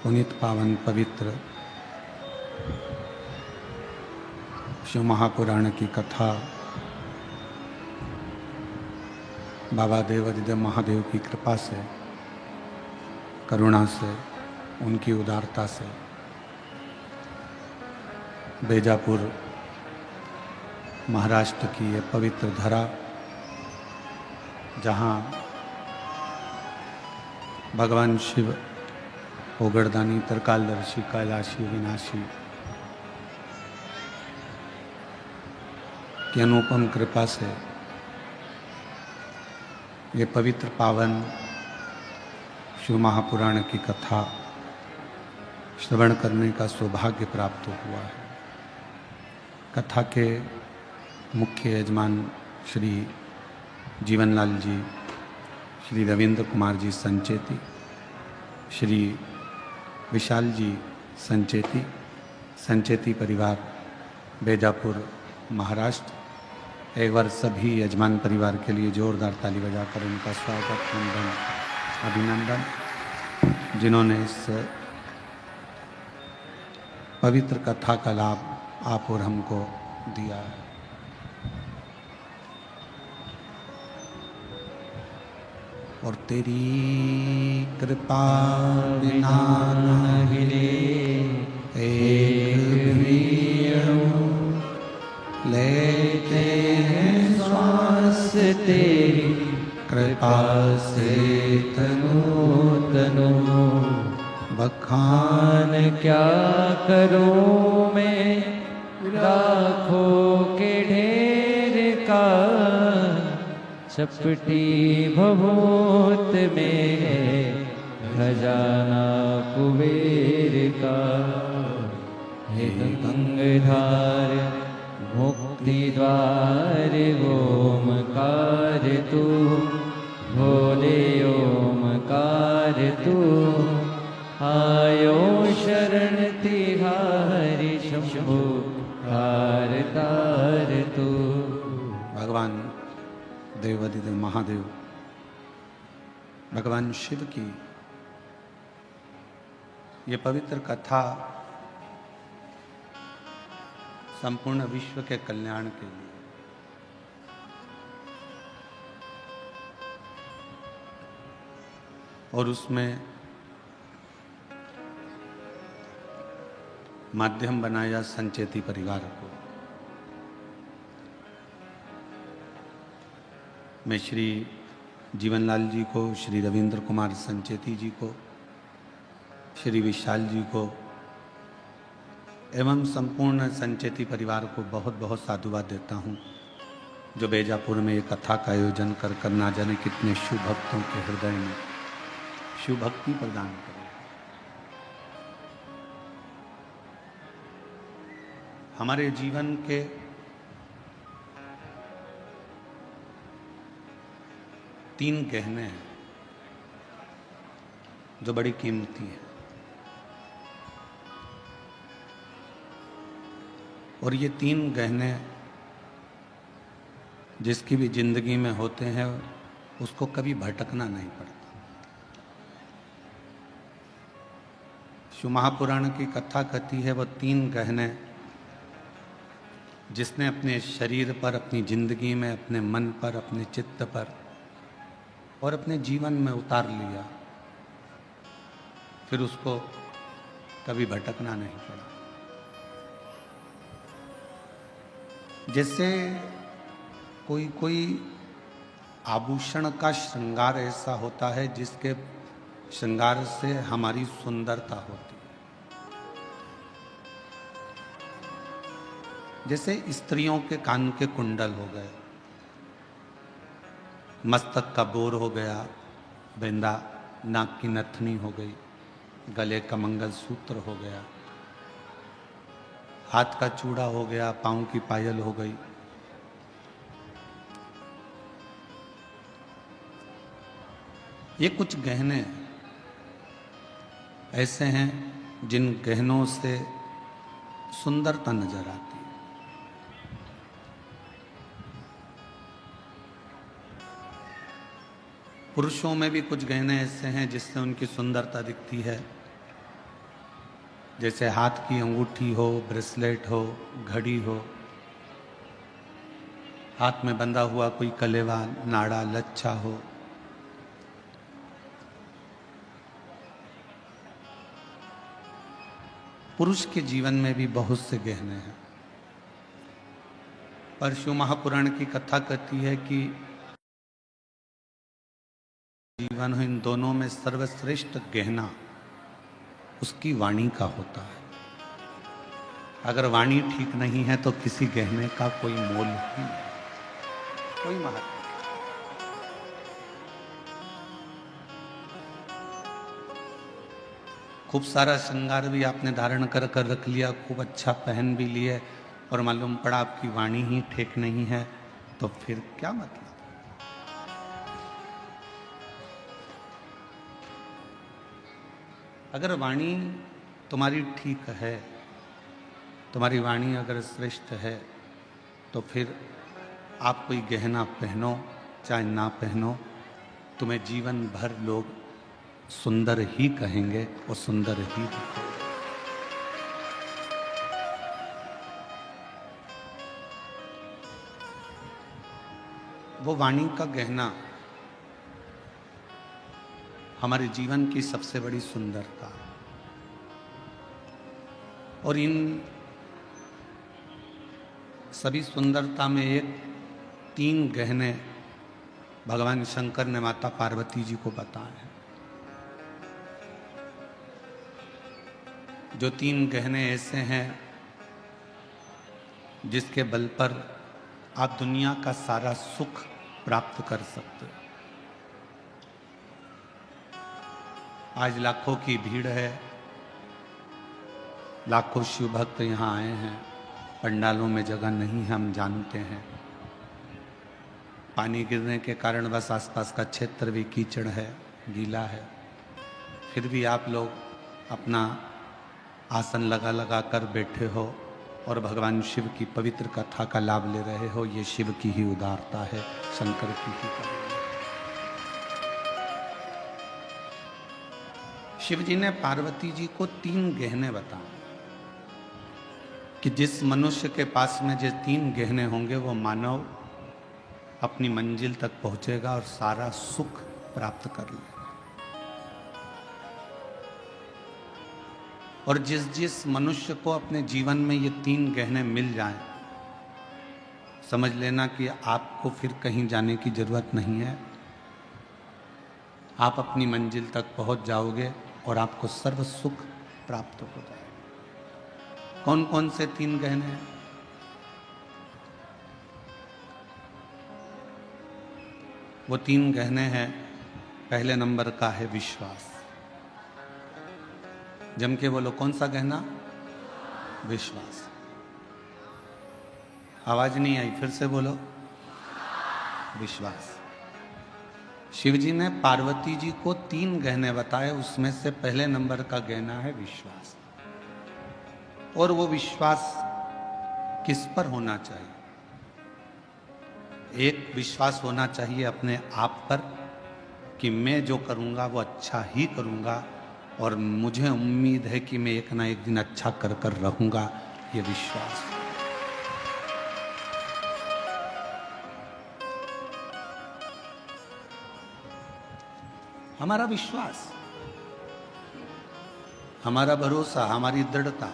पुनीत पावन पवित्र शिव महापुराण की कथा बाबा देवादिदेव महादेव की कृपा से, करुणा से, उनकी उदारता से बेजापुर महाराष्ट्र की ये पवित्र धरा, जहाँ भगवान शिव ओगड़दानी, तरकालदर्शी, कैलाशी, विनाशी की अनुपम कृपा से ये पवित्र पावन शिव महापुराण की कथा श्रवण करने का सौभाग्य प्राप्त हुआ है। कथा के मुख्य यजमान श्री जीवनलाल जी, श्री रविंद्र कुमार जी संचेती, श्री विशाल जी संचेती परिवार बेजापुर महाराष्ट्र। एक बार सभी यजमान परिवार के लिए जोरदार ताली बजाकर उनका स्वागत, वंदन, अभिनंदन, जिन्होंने इस पवित्र कथा का लाभ आप और हमको दिया है। और तेरी कृपा बिना न हिले एक भी अणु, लेते हैं श्वास तेरी कृपा से तनो तनो। बखान क्या करूं मैं लाखों के ढेर का, चपटी भभूत में खजाना कुबेर का। हे गंगाधार मुक्ति द्वार ओमकार तू, भोले ओमकार तू। आयो शरण तिहारी शंभु तार तार तू। भगवान देवादिदेव महादेव, भगवान शिव की ये पवित्र कथा संपूर्ण विश्व के कल्याण के लिए, और उसमें माध्यम बनाया संचेती परिवार को। मैं श्री जीवनलाल जी को, श्री रविंद्र कुमार संचेती जी को, श्री विशाल जी को एवं संपूर्ण संचेती परिवार को बहुत बहुत साधुवाद देता हूँ, जो बेजापुर में एक कथा का आयोजन कर ना जाने कितने शिव भक्तों के हृदय में शिव भक्ति प्रदान करे। हमारे जीवन के तीन गहने हैं जो बड़ी कीमती हैं, और ये तीन गहने जिसकी भी जिंदगी में होते हैं उसको कभी भटकना नहीं पड़ता। शिव महापुराण की कथा कहती है वो तीन गहने जिसने अपने शरीर पर, अपनी जिंदगी में, अपने मन पर, अपने चित्त पर और अपने जीवन में उतार लिया, फिर उसको कभी भटकना नहीं पड़ा। जैसे कोई आभूषण का श्रृंगार ऐसा होता है जिसके श्रृंगार से हमारी सुंदरता होती है। जैसे स्त्रियों के कान के कुंडल हो गए, मस्तक का बोर हो गया, बेंदा, नाक की नथनी हो गई, गले का मंगलसूत्र हो गया, हाथ का चूड़ा हो गया, पांव की पायल हो गई। ये कुछ गहने ऐसे हैं जिन गहनों से सुंदरता नजर आती है। पुरुषों में भी कुछ गहने ऐसे हैं जिससे उनकी सुंदरता दिखती है, जैसे हाथ की अंगूठी हो, ब्रेसलेट हो, घड़ी हो, हाथ में बंधा हुआ कोई कलेवा, नाड़ा, लच्छा हो, पुरुष के जीवन में भी बहुत से गहने हैं। पर शिव महापुराण की कथा कहती है कि जीवन इन दोनों में सर्वश्रेष्ठ गहना उसकी वाणी का होता है। अगर वाणी ठीक नहीं है तो किसी गहने का कोई मोल ही नहीं, कोई महत्व नहीं। खूब सारा श्रृंगार भी आपने धारण कर कर रख लिया, खूब अच्छा पहन भी लिए, और मालूम पड़ा आपकी वाणी ही ठीक नहीं है, तो फिर क्या मतलब? अगर वाणी तुम्हारी ठीक है, तुम्हारी वाणी अगर श्रेष्ठ है, तो फिर आप कोई गहना पहनो चाहे ना पहनो, तुम्हें जीवन भर लोग सुंदर ही कहेंगे और सुंदर ही दिखेंगे। वो वाणी का गहना हमारे जीवन की सबसे बड़ी सुंदरता, और इन सभी सुंदरता में एक 3 गहने भगवान शंकर ने माता पार्वती जी को बताए हैं। जो 3 गहने ऐसे हैं जिसके बल पर आप दुनिया का सारा सुख प्राप्त कर सकते हो। आज लाखों की भीड़ है, लाखों शिव भक्त यहाँ आए हैं, पंडालों में जगह नहीं है, हम जानते हैं। पानी गिरने के कारण बस आसपास का क्षेत्र भी कीचड़ है, गीला है, फिर भी आप लोग अपना आसन लगा लगा कर बैठे हो और भगवान शिव की पवित्र कथा का लाभ ले रहे हो। ये शिव की ही उदारता है, शंकर की ही करुणा। शिव जी ने पार्वती जी को 3 गहने बताए कि जिस मनुष्य के पास में जो 3 गहने होंगे वो मानव अपनी मंजिल तक पहुंचेगा और सारा सुख प्राप्त कर लेगा। और जिस जिस मनुष्य को अपने जीवन में ये 3 गहने मिल जाएं, समझ लेना कि आपको फिर कहीं जाने की जरूरत नहीं है, आप अपनी मंजिल तक पहुंच जाओगे और आपको सर्व सुख प्राप्त हो जाएगा। कौन कौन से 3 गहने हैं? वो 3 गहने हैं, पहले नंबर का है विश्वास। जम के बोलो, कौन सा गहना? विश्वास। आवाज नहीं आई, फिर से बोलो, विश्वास। शिव जी ने पार्वती जी को 3 गहने बताए, उसमें से पहले नंबर का गहना है विश्वास। और वो विश्वास किस पर होना चाहिए? एक विश्वास होना चाहिए अपने आप पर कि मैं जो करूँगा वो अच्छा ही करूँगा, और मुझे उम्मीद है कि मैं एक ना एक दिन अच्छा कर कर रहूँगा। ये विश्वास। हमारा विश्वास, हमारा भरोसा, हमारी दृढ़ता,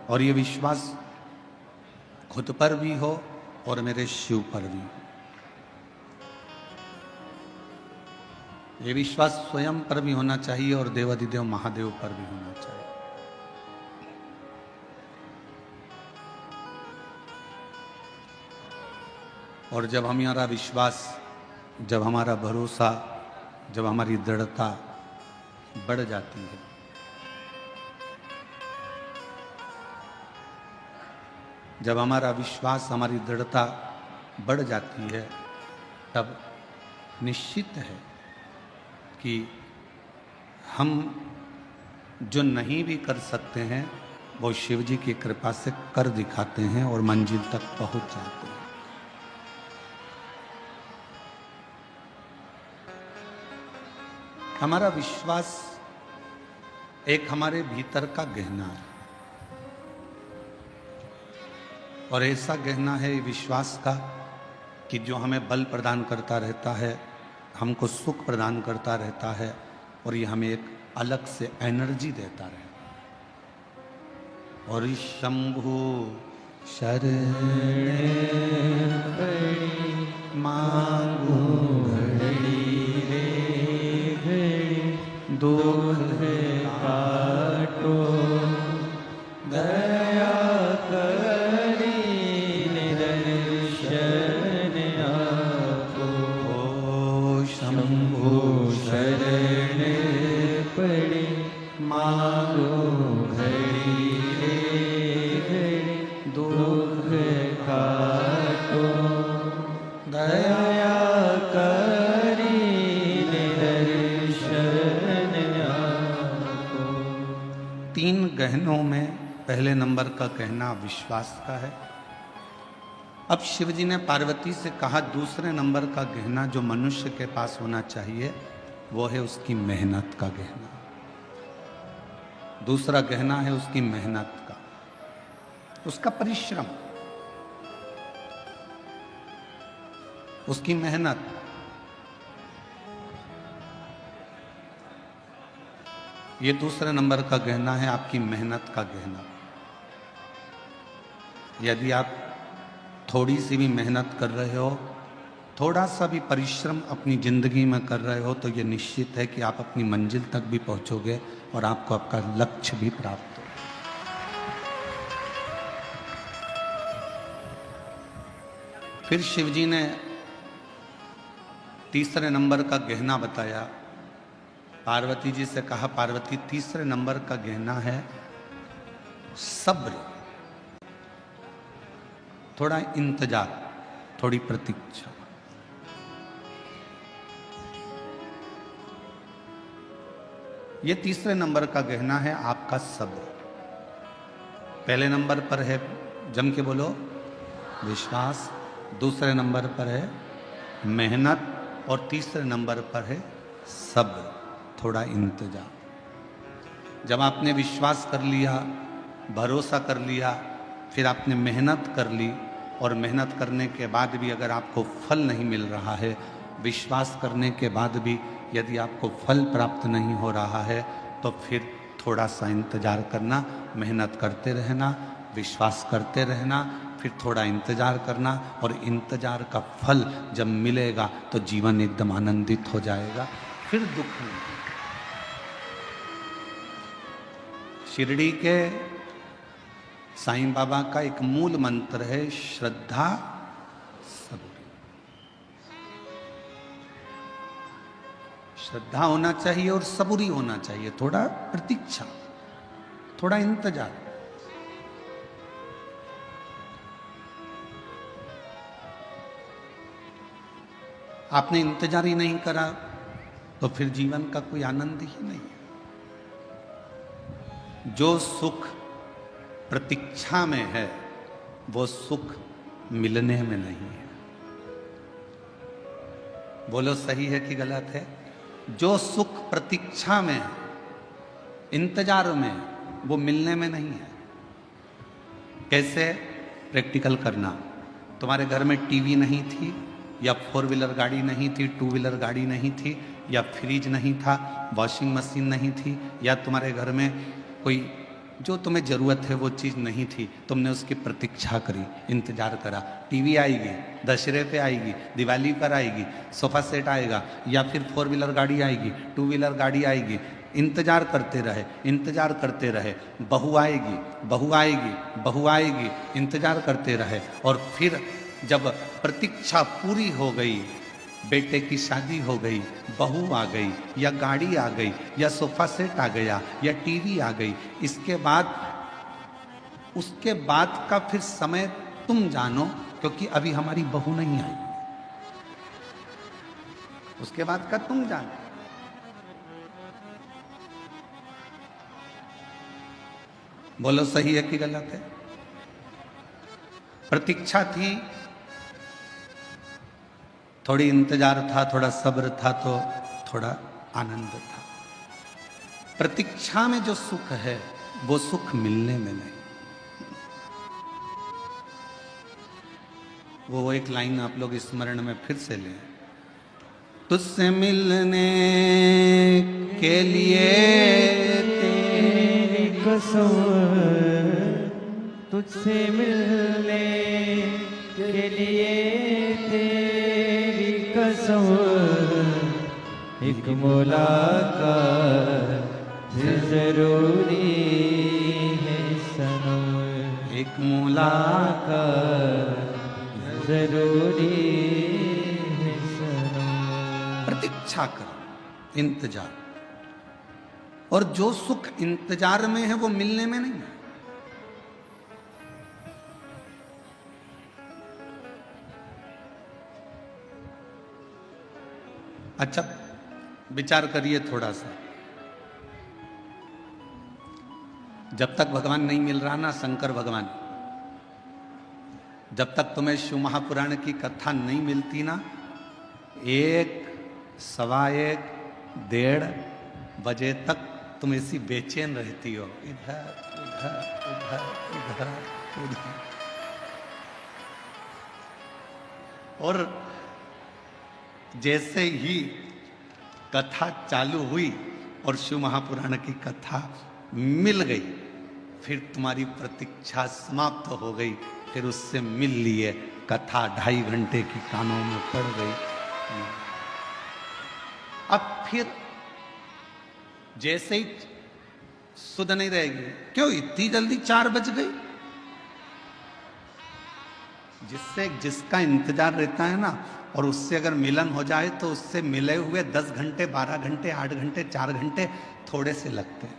और ये विश्वास खुद पर भी हो और मेरे शिव पर भी। ये विश्वास स्वयं पर भी होना चाहिए और देवाधिदेव महादेव पर भी होना चाहिए। और जब हमारा विश्वास, जब हमारा भरोसा, जब हमारी दृढ़ता बढ़ जाती है, जब हमारा विश्वास, हमारी दृढ़ता बढ़ जाती है, तब निश्चित है कि हम जो नहीं भी कर सकते हैं वो शिव जी की कृपा से कर दिखाते हैं और मंजिल तक पहुंच जाते हैं। हमारा विश्वास एक हमारे भीतर का गहना है, और ऐसा गहना है विश्वास का कि जो हमें बल प्रदान करता रहता है, हमको सुख प्रदान करता रहता है, और ये हमें एक अलग से एनर्जी देता रहता है। और शंभु शरण मांगू घड़ी रे घड़ी दुख काटो दया करी निदर्शन आपो। ओ शंभु शरण पड़ी मांगो घड़ी रे घड़ी दुख काटो दया करी निदर्शन आपो। तीन गहनों में पहले नंबर का गहना विश्वास का है। अब शिव जी ने पार्वती से कहा दूसरे नंबर का गहना जो मनुष्य के पास होना चाहिए वो है उसकी मेहनत का गहना। दूसरा गहना है उसकी मेहनत का, उसका परिश्रम, उसकी मेहनत। ये दूसरे नंबर का गहना है, आपकी मेहनत का गहना। यदि आप थोड़ी सी भी मेहनत कर रहे हो, थोड़ा सा भी परिश्रम अपनी जिंदगी में कर रहे हो, तो ये निश्चित है कि आप अपनी मंजिल तक भी पहुंचोगे और आपको आपका लक्ष्य भी प्राप्त हो। फिर शिवजी ने तीसरे नंबर का गहना बताया। पार्वती जी से कहा पार्वती तीसरे नंबर का गहना है सब्र, थोड़ा इंतजार, थोड़ी प्रतीक्षा। ये तीसरे नंबर का गहना है आपका सब्र। पहले नंबर पर है, जम के बोलो, विश्वास। दूसरे नंबर पर है मेहनत, और तीसरे नंबर पर है सब्र, थोड़ा इंतजार। जब आपने विश्वास कर लिया, भरोसा कर लिया, फिर आपने मेहनत कर ली, और मेहनत करने के बाद भी अगर आपको फल नहीं मिल रहा है, विश्वास करने के बाद भी यदि आपको फल प्राप्त नहीं हो रहा है, तो फिर थोड़ा सा इंतजार करना, मेहनत करते रहना, विश्वास करते रहना, फिर थोड़ा इंतजार करना, और इंतजार का फल जब मिलेगा तो जीवन एकदम आनंदित हो जाएगा, फिर दुख नहीं। शिरडी के साईं बाबा का एक मूल मंत्र है श्रद्धा सबूरी। श्रद्धा होना चाहिए और सबूरी होना चाहिए, थोड़ा प्रतीक्षा, थोड़ा इंतजार। आपने इंतजार ही नहीं करा तो फिर जीवन का कोई आनंद ही नहीं है। जो सुख प्रतीक्षा में है वो सुख मिलने में नहीं है। बोलो सही है कि गलत है? जो सुख प्रतीक्षा में है, इंतजार में, वो मिलने में नहीं है। कैसे? प्रैक्टिकल करना। तुम्हारे घर में टीवी नहीं थी, या 4 व्हीलर गाड़ी नहीं थी, 2 व्हीलर गाड़ी नहीं थी, या फ्रिज नहीं था, वॉशिंग मशीन नहीं थी, या तुम्हारे घर में कोई जो तुम्हें ज़रूरत है वो चीज़ नहीं थी, तुमने उसकी प्रतीक्षा करी, इंतजार करा। टीवी आएगी, दशहरे पे आएगी, दिवाली पर आएगी, सोफा सेट आएगा, या फिर 4 व्हीलर गाड़ी आएगी, 2 व्हीलर गाड़ी आएगी, इंतजार करते रहे, इंतजार करते रहे। बहू आएगी, बहू आएगी, बहू आएगी, इंतजार करते रहे। और फिर जब प्रतीक्षा पूरी हो गई, बेटे की शादी हो गई, बहू आ गई, या गाड़ी आ गई, या सोफा सेट आ गया, या टीवी आ गई, इसके बाद उसके बाद का फिर समय तुम जानो, क्योंकि अभी हमारी बहू नहीं आई। उसके बाद का तुम जानो। बोलो सही है कि गलत है? प्रतीक्षा थी, थोड़ी इंतजार था, थोड़ा सब्र था, तो थोड़ा आनंद था। प्रतीक्षा में जो सुख है वो सुख मिलने में नहीं। वो एक लाइन आप लोग स्मरण में फिर से लें। तुझसे मिलने के लिए तेरी कसम, तुझसे मिलने के लिए तेरी कसम, एक मुलाकात जरूरी है सनम, एक मुलाकात जरूरी है सनम। प्रतीक्षा करो, इंतजार। और जो सुख इंतजार में है वो मिलने में नहीं है। अच्छा विचार करिए थोड़ा सा। जब तक भगवान नहीं मिल रहा ना, शंकर भगवान, जब तक तुम्हें शिव महापुराण की कथा नहीं मिलती ना, 1, सवा 1, 1:30 बजे तक तुम ऐसी बेचैन रहती हो, इधर उधर उधर इधर उधर। और जैसे ही कथा चालू हुई और शिव महापुराण की कथा मिल गई, फिर तुम्हारी प्रतीक्षा समाप्त हो गई। फिर उससे मिल लिए, कथा 2.5 घंटे की कानों में पड़ गई। अब फिर जैसे ही सुध नहीं रहेगी, क्यों इतनी जल्दी 4 बज गई। जिसका इंतजार रहता है ना, और उससे अगर मिलन हो जाए तो उससे मिले हुए 10 घंटे, 12 घंटे, 8 घंटे, 4 घंटे थोड़े से लगते हैं।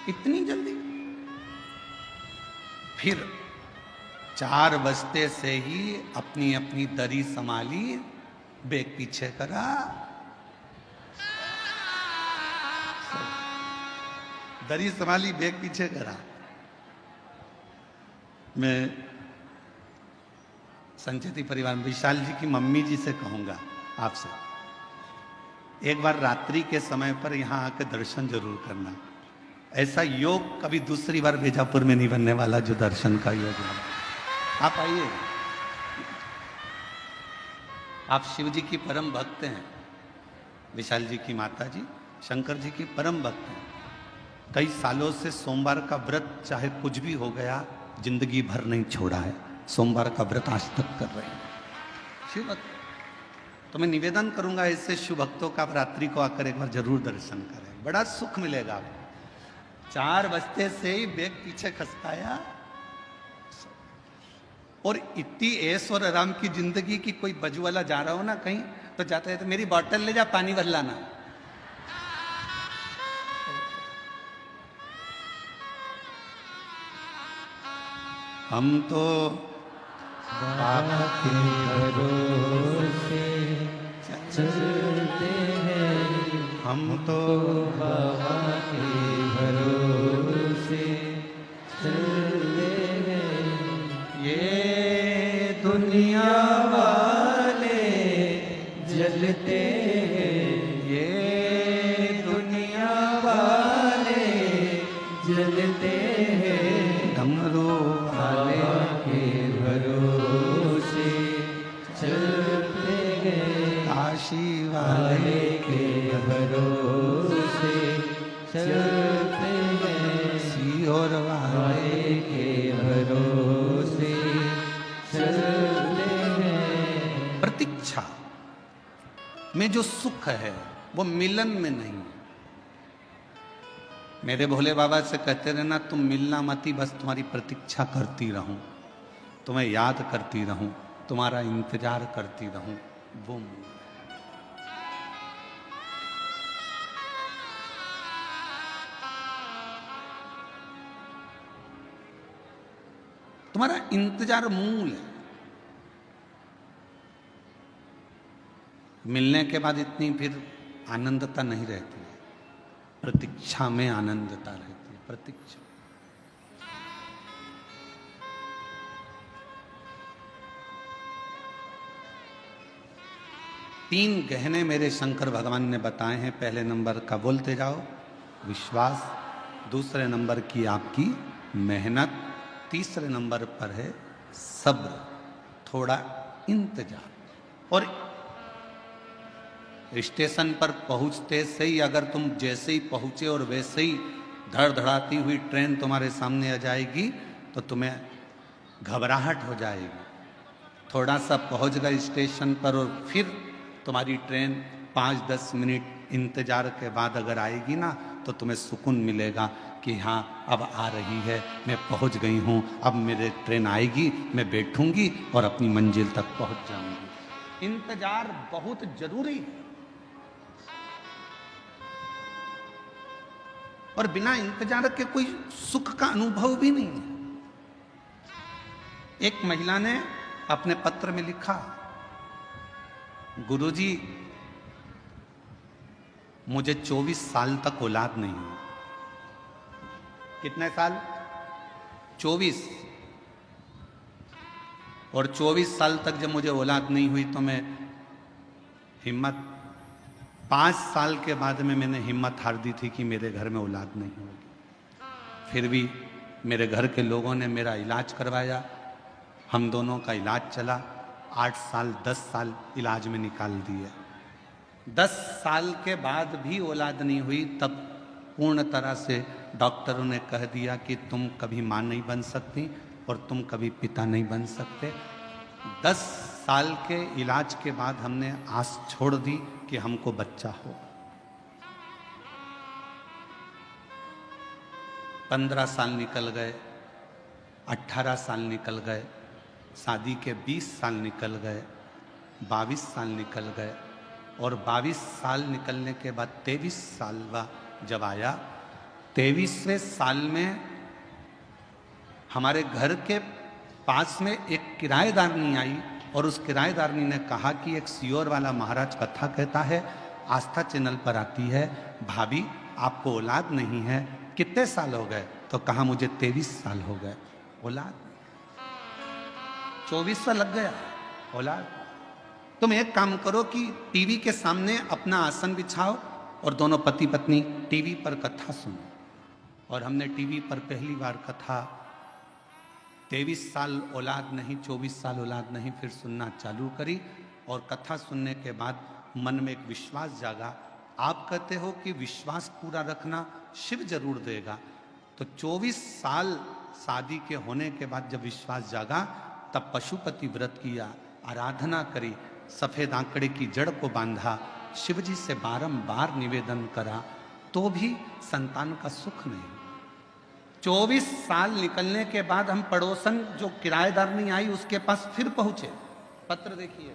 इतनी जल्दी। फिर 4 बजते से ही अपनी अपनी दरी संभाली, बेग पीछे करा, दरी संभाली, बेग पीछे करा। मैं संचेती परिवार में विशाल जी की मम्मी जी से कहूंगा आपसे, एक बार रात्रि के समय पर यहां आकर दर्शन जरूर करना। ऐसा योग कभी दूसरी बार बीजापुर में नहीं बनने वाला जो दर्शन का योग है। आप आइए। आप शिव जी की परम भक्त हैं, विशाल जी की माता जी शंकर जी की परम भक्त हैं। कई सालों से सोमवार का व्रत चाहे कुछ भी हो गया, जिंदगी भर नहीं छोड़ा है। सोमवार का व्रत आज तक कर रहे हैं शिव भक्त। तो मैं निवेदन करूंगा ऐसे शिव भक्तों का, आप रात्रि को आकर एक बार जरूर दर्शन करें, बड़ा सुख मिलेगा आपको। 4 बजते से ही बेग पीछे खसकाया, और इतनी ऐश और आराम की जिंदगी की। कोई बजू वाला जा रहा हो ना कहीं, तो जाते हैं तो मेरी बोतल ले जा, पानी भर लाना। हम तो बाबा के भरोसे चलते हैं, हम तो बाबा के भरोसे चलते हैं। ये दुनिया वाले जलते हैं, ये दुनिया वाले जलते हैं। डमरू वाले के भरोसे चलते हैं, काशी वाले वाले के भरोसे चलते हैं, सीहोर वाले वाले के भरोसे चलते हैं। प्रतीक्षा में जो सुख है वो मिलन में नहीं है। मेरे भोले बाबा से कहते रहना, तुम मिलना मती, बस तुम्हारी प्रतीक्षा करती रहूं, तुम्हें याद करती रहूं, तुम्हारा इंतजार करती रहूं। वो तुम्हारा इंतजार मूल है। मिलने के बाद इतनी फिर आनंदता नहीं रहती है, प्रतीक्षा में आनंदता रहती है। प्रतीक्षा तीन गहने मेरे शंकर भगवान ने बताए हैं। पहले नंबर का बोलते जाओ, विश्वास, दूसरे नंबर की आपकी मेहनत, तीसरे नंबर पर है सब्र, थोड़ा इंतजार। और स्टेशन पर पहुंचते से ही अगर तुम जैसे ही पहुंचे और वैसे ही धड़धड़ाती हुई ट्रेन तुम्हारे सामने आ जाएगी तो तुम्हें घबराहट हो जाएगी। थोड़ा सा पहुंच गए स्टेशन पर और फिर तुम्हारी ट्रेन 5-10 मिनट इंतजार के बाद अगर आएगी ना तो तुम्हें सुकून मिलेगा कि हाँ अब आ रही है, मैं पहुंच गई हूँ, अब मेरे ट्रेन आएगी, मैं बैठूंगी और अपनी मंजिल तक पहुंच जाऊंगी। इंतजार बहुत जरूरी है और बिना इंतजार के कोई सुख का अनुभव भी नहीं है। एक महिला ने अपने पत्र में लिखा, गुरुजी मुझे 24 साल तक औलाद नहीं हुई। कितने साल? 24। और 24 साल तक जब मुझे औलाद नहीं हुई तो मैं हिम्मत 5 साल के बाद में मैंने हिम्मत हार दी थी कि मेरे घर में औलाद नहीं होगी। फिर भी मेरे घर के लोगों ने मेरा इलाज करवाया, हम दोनों का इलाज चला। 8 साल 10 साल इलाज में निकाल दिए। 10 साल के बाद भी औलाद नहीं हुई, तब पूर्ण तरह से डॉक्टरों ने कह दिया कि तुम कभी मां नहीं बन सकती और तुम कभी पिता नहीं बन सकते। 10 साल के इलाज के बाद हमने आस छोड़ दी कि हमको बच्चा हो। 15 साल निकल गए, 18 साल निकल गए, शादी के 20 साल निकल गए, 22 साल निकल गए और 22 साल निकलने के बाद 23 साल जब आया, 23वें साल में हमारे घर के पास में एक किराएदारनी आई और उस किराएदारनी ने कहा कि एक सियोर वाला महाराज कथा कहता है, आस्था चैनल पर आती है, भाभी आपको औलाद नहीं है, कितने साल हो गए? तो कहा मुझे 23 साल हो गए, औलाद 24 साल लग गया औलाद। तुम एक काम करो कि टीवी के सामने अपना आसन बिछाओ और दोनों पति पत्नी टीवी पर कथा सुनो। और हमने टीवी पर पहली बार कथा 23 साल औलाद नहीं, 24 साल औलाद नहीं, फिर सुनना चालू करी और कथा सुनने के बाद मन में एक विश्वास जागा। आप कहते हो कि विश्वास पूरा रखना शिव जरूर देगा, तो 24 साल शादी के होने के बाद जब विश्वास जागा तब पशुपति व्रत किया, आराधना करी, सफेद आंकड़े की जड़ को बांधा, शिव जी से बारंबार निवेदन करा, तो भी संतान का सुख नहीं। 24 साल निकलने के बाद हम पड़ोसन जो किराएदार नहीं आई उसके पास फिर पहुंचे। पत्र देखिए,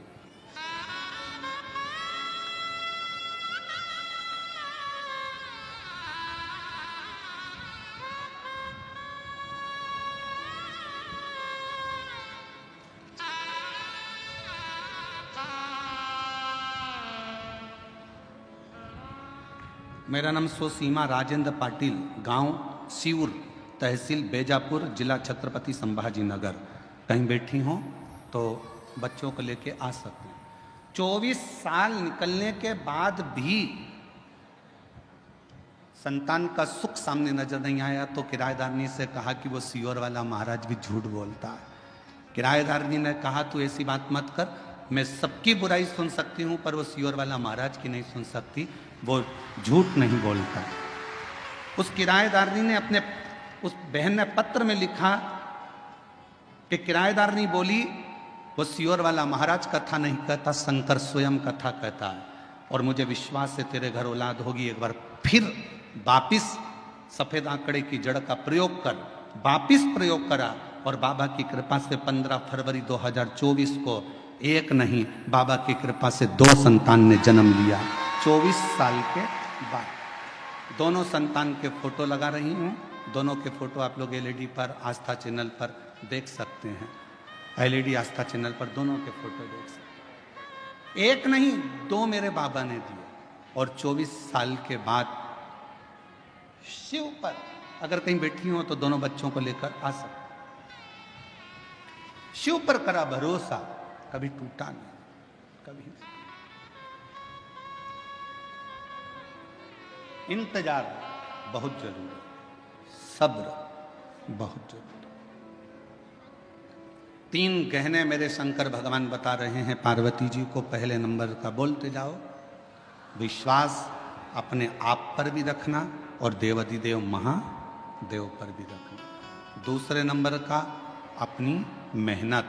मेरा नाम सोसीमा राजेंद्र पाटिल, गांव सीउर, तहसील बेजापुर, जिला छत्रपति संभाजी नगर। कहीं बैठी हो तो बच्चों को लेके आ सकते हैं। 24 साल निकलने के बाद भी संतान का सुख सामने नजर नहीं आया तो किराएदारनी से कहा कि वो सियोर वाला महाराज भी झूठ बोलता है। किराएदारनी ने कहा तू ऐसी बात मत कर, मैं सबकी बुराई सुन सकती हूँ पर वो सियोर वाला महाराज की नहीं सुन सकती, वो झूठ नहीं बोलता। उस किराएदारनी ने अपने उस बहन ने पत्र में लिखा कि किराएदारनी बोली वो सियोर वाला महाराज कथा नहीं कहता, शंकर स्वयं कथा कहता है और मुझे विश्वास है तेरे घर औलाद होगी। एक बार फिर वापिस सफेद आंकड़े की जड़ का प्रयोग कर, वापिस प्रयोग करा और बाबा की कृपा से 15 फरवरी 2024 को एक नहीं बाबा की कृपा से 2 संतान ने जन्म लिया। 24 साल के बाद दोनों संतान के फोटो लगा रही हूँ। दोनों के फोटो आप लोग एलईडी पर आस्था चैनल पर देख सकते हैं। एलईडी आस्था चैनल पर दोनों के फोटो देख सकते हैं। एक नहीं 2 मेरे बाबा ने दिए और 24 साल के बाद शिव पर अगर कहीं बैठी हो तो दोनों बच्चों को लेकर आ सकते। शिव पर करा भरोसा, कभी टूटा नहीं, कभी नहीं। इंतजार बहुत जरूरी है, सब्र बहुत जरूरी। 3 गहने मेरे शंकर भगवान बता रहे हैं पार्वती जी को। पहले नंबर का बोलते जाओ, विश्वास अपने आप पर भी रखना और देवाधिदेव महादेव पर भी रखना। दूसरे नंबर का अपनी मेहनत,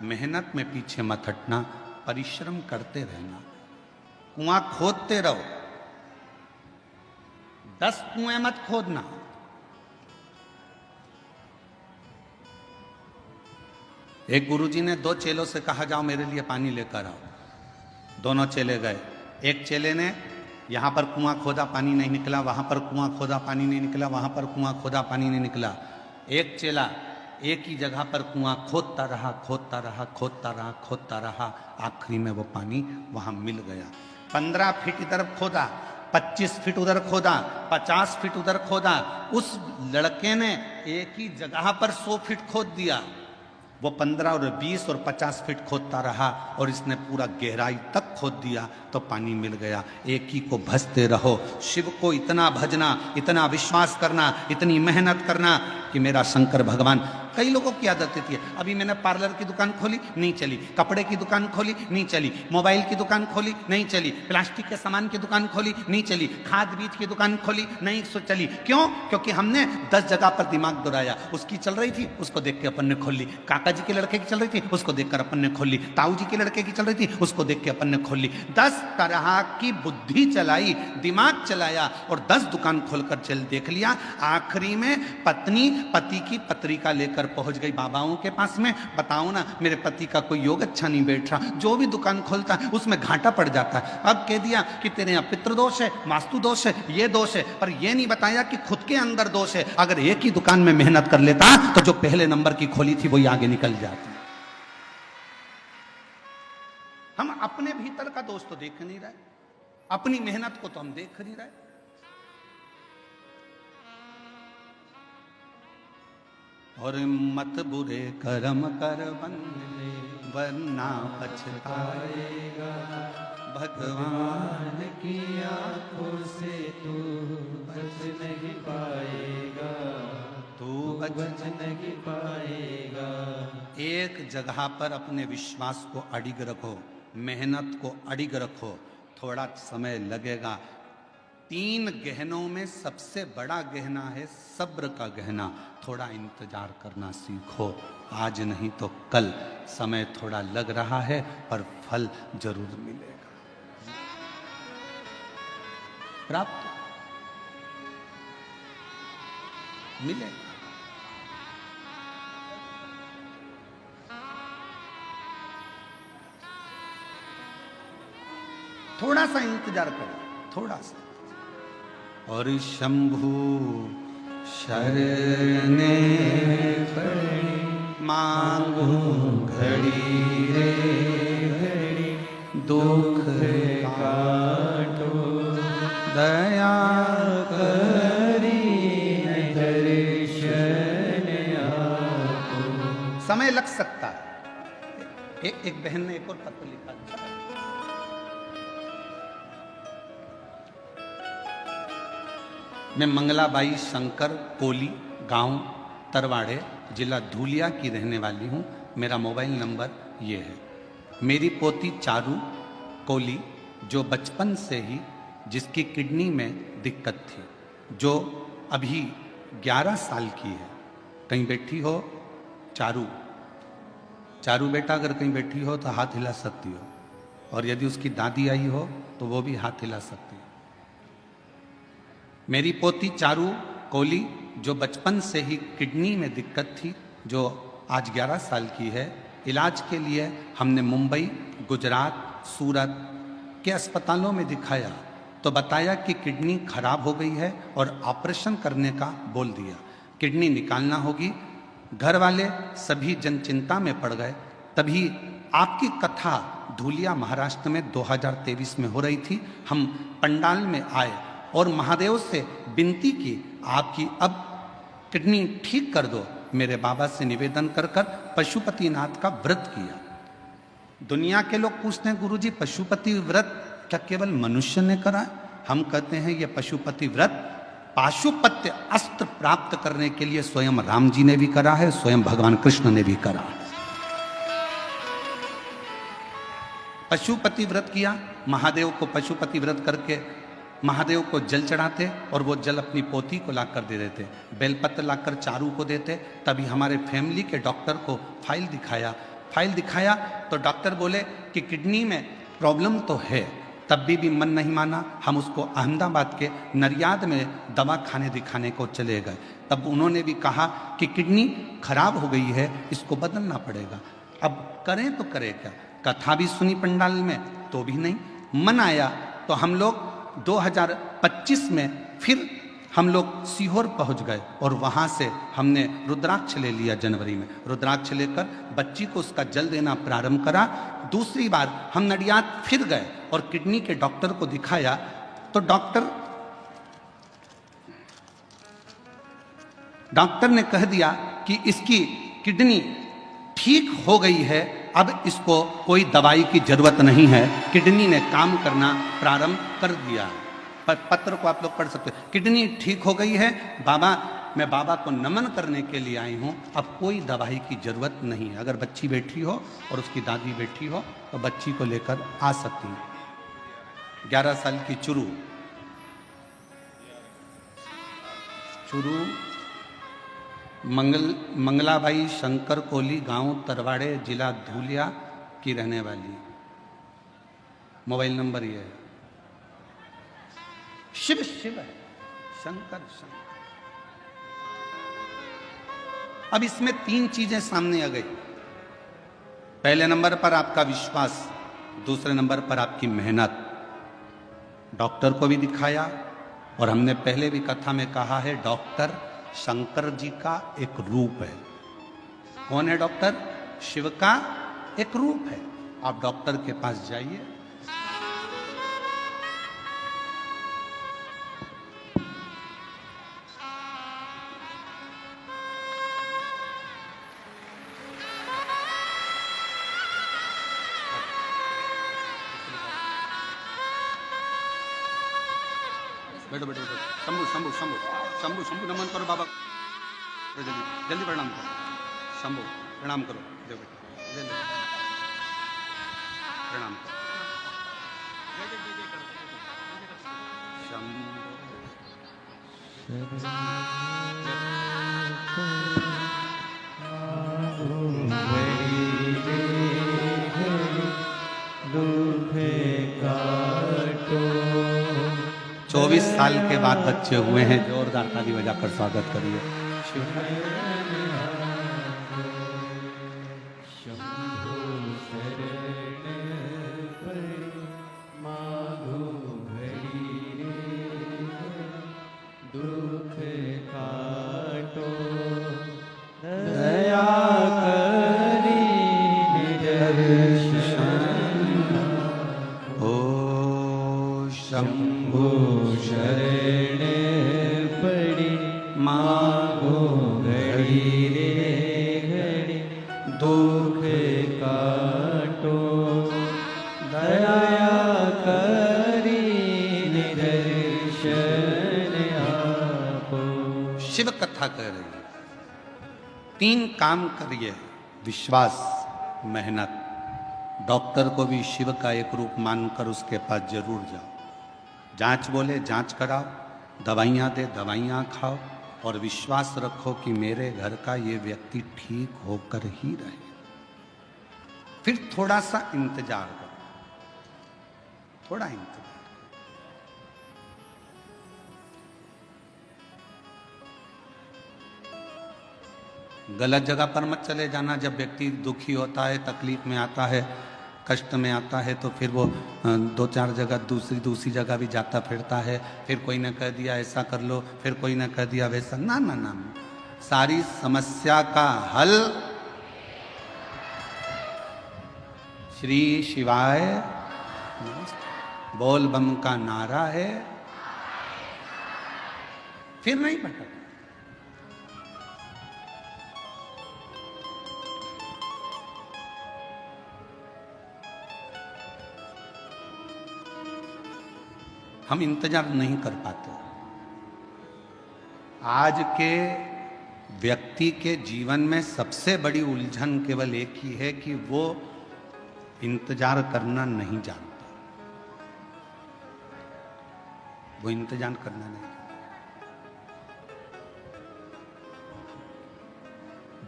मेहनत में पीछे मत हटना, परिश्रम करते रहना। कुआं खोदते रहो, 10 कुएं मत खोदना। एक गुरुजी ने 2 चेलों से कहा जाओ मेरे लिए पानी लेकर आओ। दोनों चेले गए। एक चेले ने यहाँ पर कुआं खोदा, पानी नहीं निकला, वहाँ पर कुआं खोदा, पानी नहीं निकला, वहाँ पर कुआं खोदा, पानी नहीं निकला। एक चेला एक ही जगह पर कुआं खोदता रहा, खोदता रहा, खोदता रहा, खोदता रहा, आखिरी में वो पानी वहाँ मिल गया। 15 फीट इधर खोदा, 25 फीट उधर खोदा, 50 फीट उधर खोदा। उस लड़के ने एक ही जगह पर 100 फीट खोद दिया। वो 15 और 20 और 50 फीट खोदता रहा और इसने पूरा गहराई तक खोद दिया तो पानी मिल गया। एक ही को भजते रहो, शिव को इतना भजना, इतना विश्वास करना, इतनी मेहनत करना कि मेरा शंकर भगवान। कई लोगों की आदत होती है, अभी मैंने पार्लर की दुकान खोली नहीं चली, कपड़े की दुकान खोली नहीं चली, मोबाइल की दुकान खोली नहीं चली, प्लास्टिक के सामान की दुकान खोली नहीं चली, खाद बीज की दुकान खोली नहीं चली। क्यों? क्योंकि हमने 10 जगह पर दिमाग दौड़ाया। उसकी चल रही थी, उसको देख के अपन ने खोल ली। काका जी के लड़के की चल रही थी, उसको देखकर अपन ने खोल ली। ताऊ जी के लड़के की चल रही थी, उसको देख के अपन ने खोल ली। 10 तरह की बुद्धि चलाई, दिमाग चलाया और 10 दुकान खोलकर चल देख लिया। आखिरी में पत्नी पति की पत्रिका लेकर पहुंच गई बाबाओं के पास में। बताओ ना, मेरे पति का कोई योग अच्छा नहीं बैठ रहा, जो भी दुकान खोलता है उसमें घाटा पड़ जाता है। अब कह दिया कि तेरे यहाँ पितृ दोष है, वास्तु दोष है, ये दोष है, पर ये नहीं बताया कि खुद के अंदर दोष है। अगर एक ही दुकान में मेहनत कर लेता तो जो पहले नंबर की खोली थी वही आगे निकल जाती। हम अपने भीतर का दोष तो देख नहीं रहे, अपनी मेहनत को तो हम देख नहीं रहे। और मत बुरे कर्म कर बंदे वरना पछताएगा, भगवान की आंखों से तू बच नहीं पाएगा, तू बच नहीं पाएगा। एक जगह पर अपने विश्वास को अडिग रखो, मेहनत को अडिग रखो, थोड़ा समय लगेगा। 3 गहनों में सबसे बड़ा गहना है सब्र का गहना। थोड़ा इंतजार करना सीखो, आज नहीं तो कल। समय थोड़ा लग रहा है पर फल जरूर मिलेगा, प्राप्त मिलेगा। थोड़ा सा इंतजार करो, थोड़ा सा। और शंभु शरणे पड़े मांगो घड़ी रे घड़ी, दुख काटो दया करी दर्शन आपको। समय लग सकता है। एक बहन ने एक और पत्र लिखा, मैं मंगलाबाई शंकर कोली, गांव तरवाड़े, जिला धूलिया की रहने वाली हूँ। मेरा मोबाइल नंबर ये है। मेरी पोती चारू कोली, जो बचपन से ही जिसकी किडनी में दिक्कत थी, जो अभी 11 साल की है। कहीं बैठी हो चारू, चारू बेटा अगर कहीं बैठी हो तो हाथ हिला सकती हो, और यदि उसकी दादी आई हो तो वो भी हाथ हिला सकती है। मेरी पोती चारू कोली, जो बचपन से ही किडनी में दिक्कत थी, जो आज 11 साल की है। इलाज के लिए हमने मुंबई, गुजरात, सूरत के अस्पतालों में दिखाया तो बताया कि किडनी खराब हो गई है और ऑपरेशन करने का बोल दिया। किडनी निकालना होगी। घर वाले सभी जन चिंता में पड़ गए। तभी आपकी कथा धूलिया महाराष्ट्र में 2023 में हो रही थी। हम पंडाल में आए और महादेव से विनती की, आपकी अब किडनी ठीक कर दो। मेरे बाबा से निवेदन कर कर पशुपतिनाथ का व्रत किया। दुनिया के लोग पूछते हैं, गुरुजी पशुपति व्रत क्या केवल मनुष्य ने करा? हम कहते हैं ये पशुपति व्रत पाशुपत्य अस्त्र प्राप्त करने के लिए स्वयं राम जी ने भी करा है, स्वयं भगवान कृष्ण ने भी करा है। पशुपति व्रत किया, महादेव को पशुपति व्रत करके महादेव को जल चढ़ाते और वो जल अपनी पोती को लाकर दे देते, बेलपत्र लाकर चारू को देते। तभी हमारे फैमिली के डॉक्टर को फाइल दिखाया तो डॉक्टर बोले कि किडनी में प्रॉब्लम तो है, तब भी मन नहीं माना। हम उसको अहमदाबाद के नरियाद में दवा खाने दिखाने को चले गए। तब उन्होंने भी कहा कि किडनी खराब हो गई है, इसको बदलना पड़ेगा। अब करें तो करें क्या? कथा भी सुनी पंडाल में तो भी नहीं मन आया। तो हम लोग 2025 में फिर हम लोग सीहोर पहुंच गए और वहां से हमने रुद्राक्ष ले लिया। जनवरी में रुद्राक्ष लेकर बच्ची को उसका जल देना प्रारंभ करा। दूसरी बार हम नडियाद फिर गए और किडनी के डॉक्टर को दिखाया तो डॉक्टर ने कह दिया कि इसकी किडनी ठीक हो गई है, अब इसको कोई दवाई की जरूरत नहीं है। किडनी ने काम करना प्रारंभ कर दिया। पत्र को आप लोग पढ़ सकते हो। किडनी ठीक हो गई है बाबा, मैं बाबा को नमन करने के लिए आई हूँ, अब कोई दवाई की जरूरत नहीं है। अगर बच्ची बैठी हो और उसकी दादी बैठी हो तो बच्ची को लेकर आ सकती है। 11 साल की चुरू मंगलाबाई शंकर कोली, गांव तरवाड़े, जिला धूलिया की रहने वाली। मोबाइल नंबर ये है। शिव है, शंकर। अब इसमें 3 चीजें सामने आ गई। पहले नंबर पर आपका विश्वास, दूसरे नंबर पर आपकी मेहनत। डॉक्टर को भी दिखाया और हमने पहले भी कथा में कहा है, डॉक्टर शंकर जी का एक रूप है। कौन है डॉक्टर? शिव का एक रूप है। आप डॉक्टर के पास जाइए, बैठो बैठो बैठो। शंभु शंभु शंभु शंभु शंभु नमन करो बाबा, जल्दी जल्दी प्रणाम करो। शंभु प्रणाम करो, दे बेटा ले ले प्रणाम करो। शंभु 24 साल के बाद बच्चे हुए हैं, जोरदार ताली बजाकर स्वागत करिए। शिव कथा कह रही है 3 काम करिए, विश्वास, मेहनत। डॉक्टर को भी शिव का एक रूप मानकर उसके पास जरूर जाओ। जांच बोले जांच कराओ, दवाइयाँ दे दवाइयाँ खाओ और विश्वास रखो कि मेरे घर का ये व्यक्ति ठीक होकर ही रहे। फिर थोड़ा सा इंतजार करो, थोड़ा इंतजार। गलत जगह पर मत चले जाना। जब व्यक्ति दुखी होता है, तकलीफ में आता है, कष्ट में आता है तो फिर वो 2-4 जगह दूसरी जगह भी जाता फिरता है। फिर कोई ने कह दिया ऐसा कर लो, फिर कोई ने कह दिया वैसा। ना ना ना, सारी समस्या का हल श्री शिवाय बोल बम का नारा है। फिर नहीं भटक। हम इंतजार नहीं कर पाते। आज के व्यक्ति के जीवन में सबसे बड़ी उलझन केवल एक ही है कि वो इंतजार करना नहीं जानता। वो इंतजार करना नहीं जानता।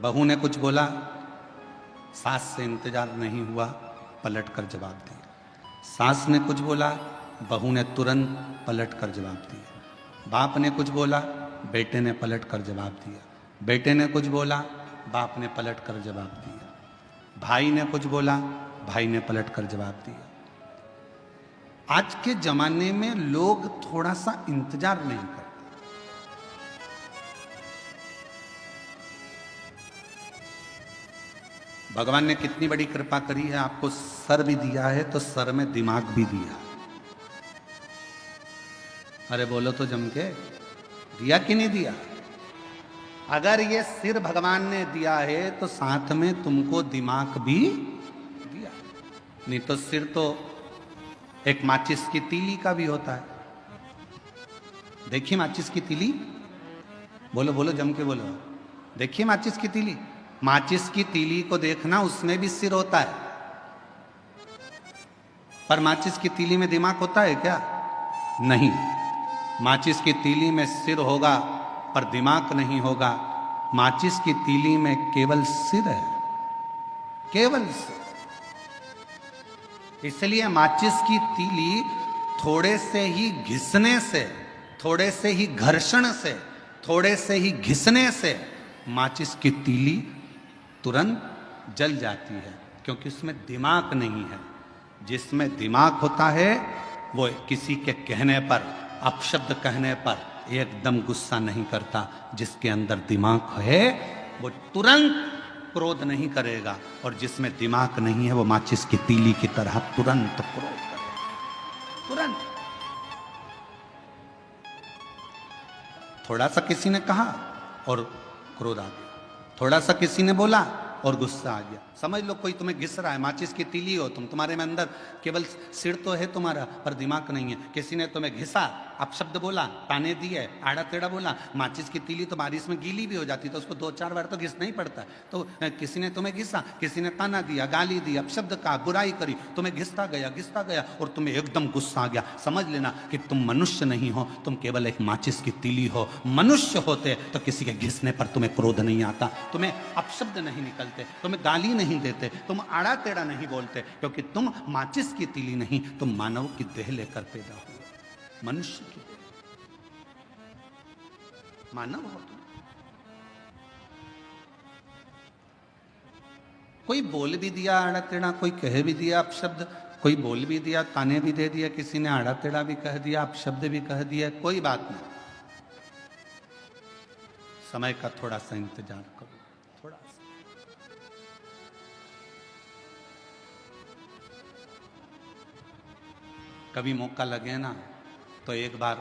बहू ने कुछ बोला, सास से इंतजार नहीं हुआ, पलट कर जवाब दिया। सास ने कुछ बोला, बहू ने तुरंत पलट कर जवाब दिया। बाप ने कुछ बोला, बेटे ने पलट कर जवाब दिया। बेटे ने कुछ बोला, बाप ने पलट कर जवाब दिया। भाई ने कुछ बोला, भाई ने पलट कर जवाब दिया। आज के जमाने में लोग थोड़ा सा इंतजार नहीं करते। भगवान ने कितनी बड़ी कृपा करी है, आपको सर भी दिया है तो सर में दिमाग भी दिया। अरे बोलो तो जम के, दिया कि नहीं दिया? अगर ये सिर भगवान ने दिया है तो साथ में तुमको दिमाग भी दिया। नहीं तो सिर तो एक माचिस की तीली का भी होता है। देखिए माचिस की तीली, बोलो बोलो जम के बोलो। देखिए माचिस की तीली, माचिस की तीली को देखना, उसमें भी सिर होता है। पर माचिस की तीली में दिमाग होता है क्या? नहीं। माचिस की तीली में सिर होगा पर दिमाग नहीं होगा। माचिस की तीली में केवल सिर है, केवल सिर। इसलिए माचिस की तीली थोड़े से ही घिसने से, थोड़े से ही घर्षण से, थोड़े से ही घिसने से माचिस की तीली तुरंत जल जाती है, क्योंकि उसमें दिमाग नहीं है। जिसमें दिमाग होता है वो किसी के कहने पर, अपशब्द कहने पर एकदम गुस्सा नहीं करता। जिसके अंदर दिमाग है वो तुरंत क्रोध नहीं करेगा, और जिसमें दिमाग नहीं है वो माचिस की तीली की तरह तुरंत क्रोध करेगा, तुरंत। थोड़ा सा किसी ने कहा और क्रोध आ गया, थोड़ा सा किसी ने बोला और गुस्सा आ गया। समझ लो कोई तुम्हें घिस रहा है, माचिस की तीली हो तुम, तुम्हारे में अंदर केवल सिर तो है तुम्हारा पर दिमाग नहीं है। किसी ने तुम्हें घिसा, अपशब्द बोला, ताने दिए, आड़ा टेढ़ा बोला। माचिस की तीली तो बारिश में गीली भी हो जाती, तो उसको 2-4 बार तो घिसना ही पड़ता है। तो किसी ने तुम्हें घिसा, किसी ने ताना दिया, गाली दी, अपशब्द कहा, बुराई करी, तुम्हें घिसता गया और तुम्हें एकदम गुस्सा आ गया। समझ लेना कि तुम मनुष्य नहीं हो, तुम केवल एक माचिस की तीली हो। मनुष्य होते तो किसी के घिसने पर तुम्हें क्रोध नहीं आता, तुम्हें अपशब्द नहीं निकलते, तुम्हें गाली नहीं देते, तुम आड़ा टेढ़ा नहीं बोलते, क्योंकि तुम माचिस की तीली नहीं, तुम मानव की देह लेकर पैदा हुए, मनुष्य की देह, मानव हो तुम। कोई बोल भी दिया आड़ा टेढ़ा, कोई कह भी दिया अपशब्द, कोई बोल भी दिया, ताने भी दे दिया, किसी ने आड़ा टेढ़ा भी कह दिया, अपशब्द भी कह दिया, कोई बात नहीं। समय का थोड़ा सा इंतजार करो, थोड़ा सा। कभी मौका लगे ना तो एक बार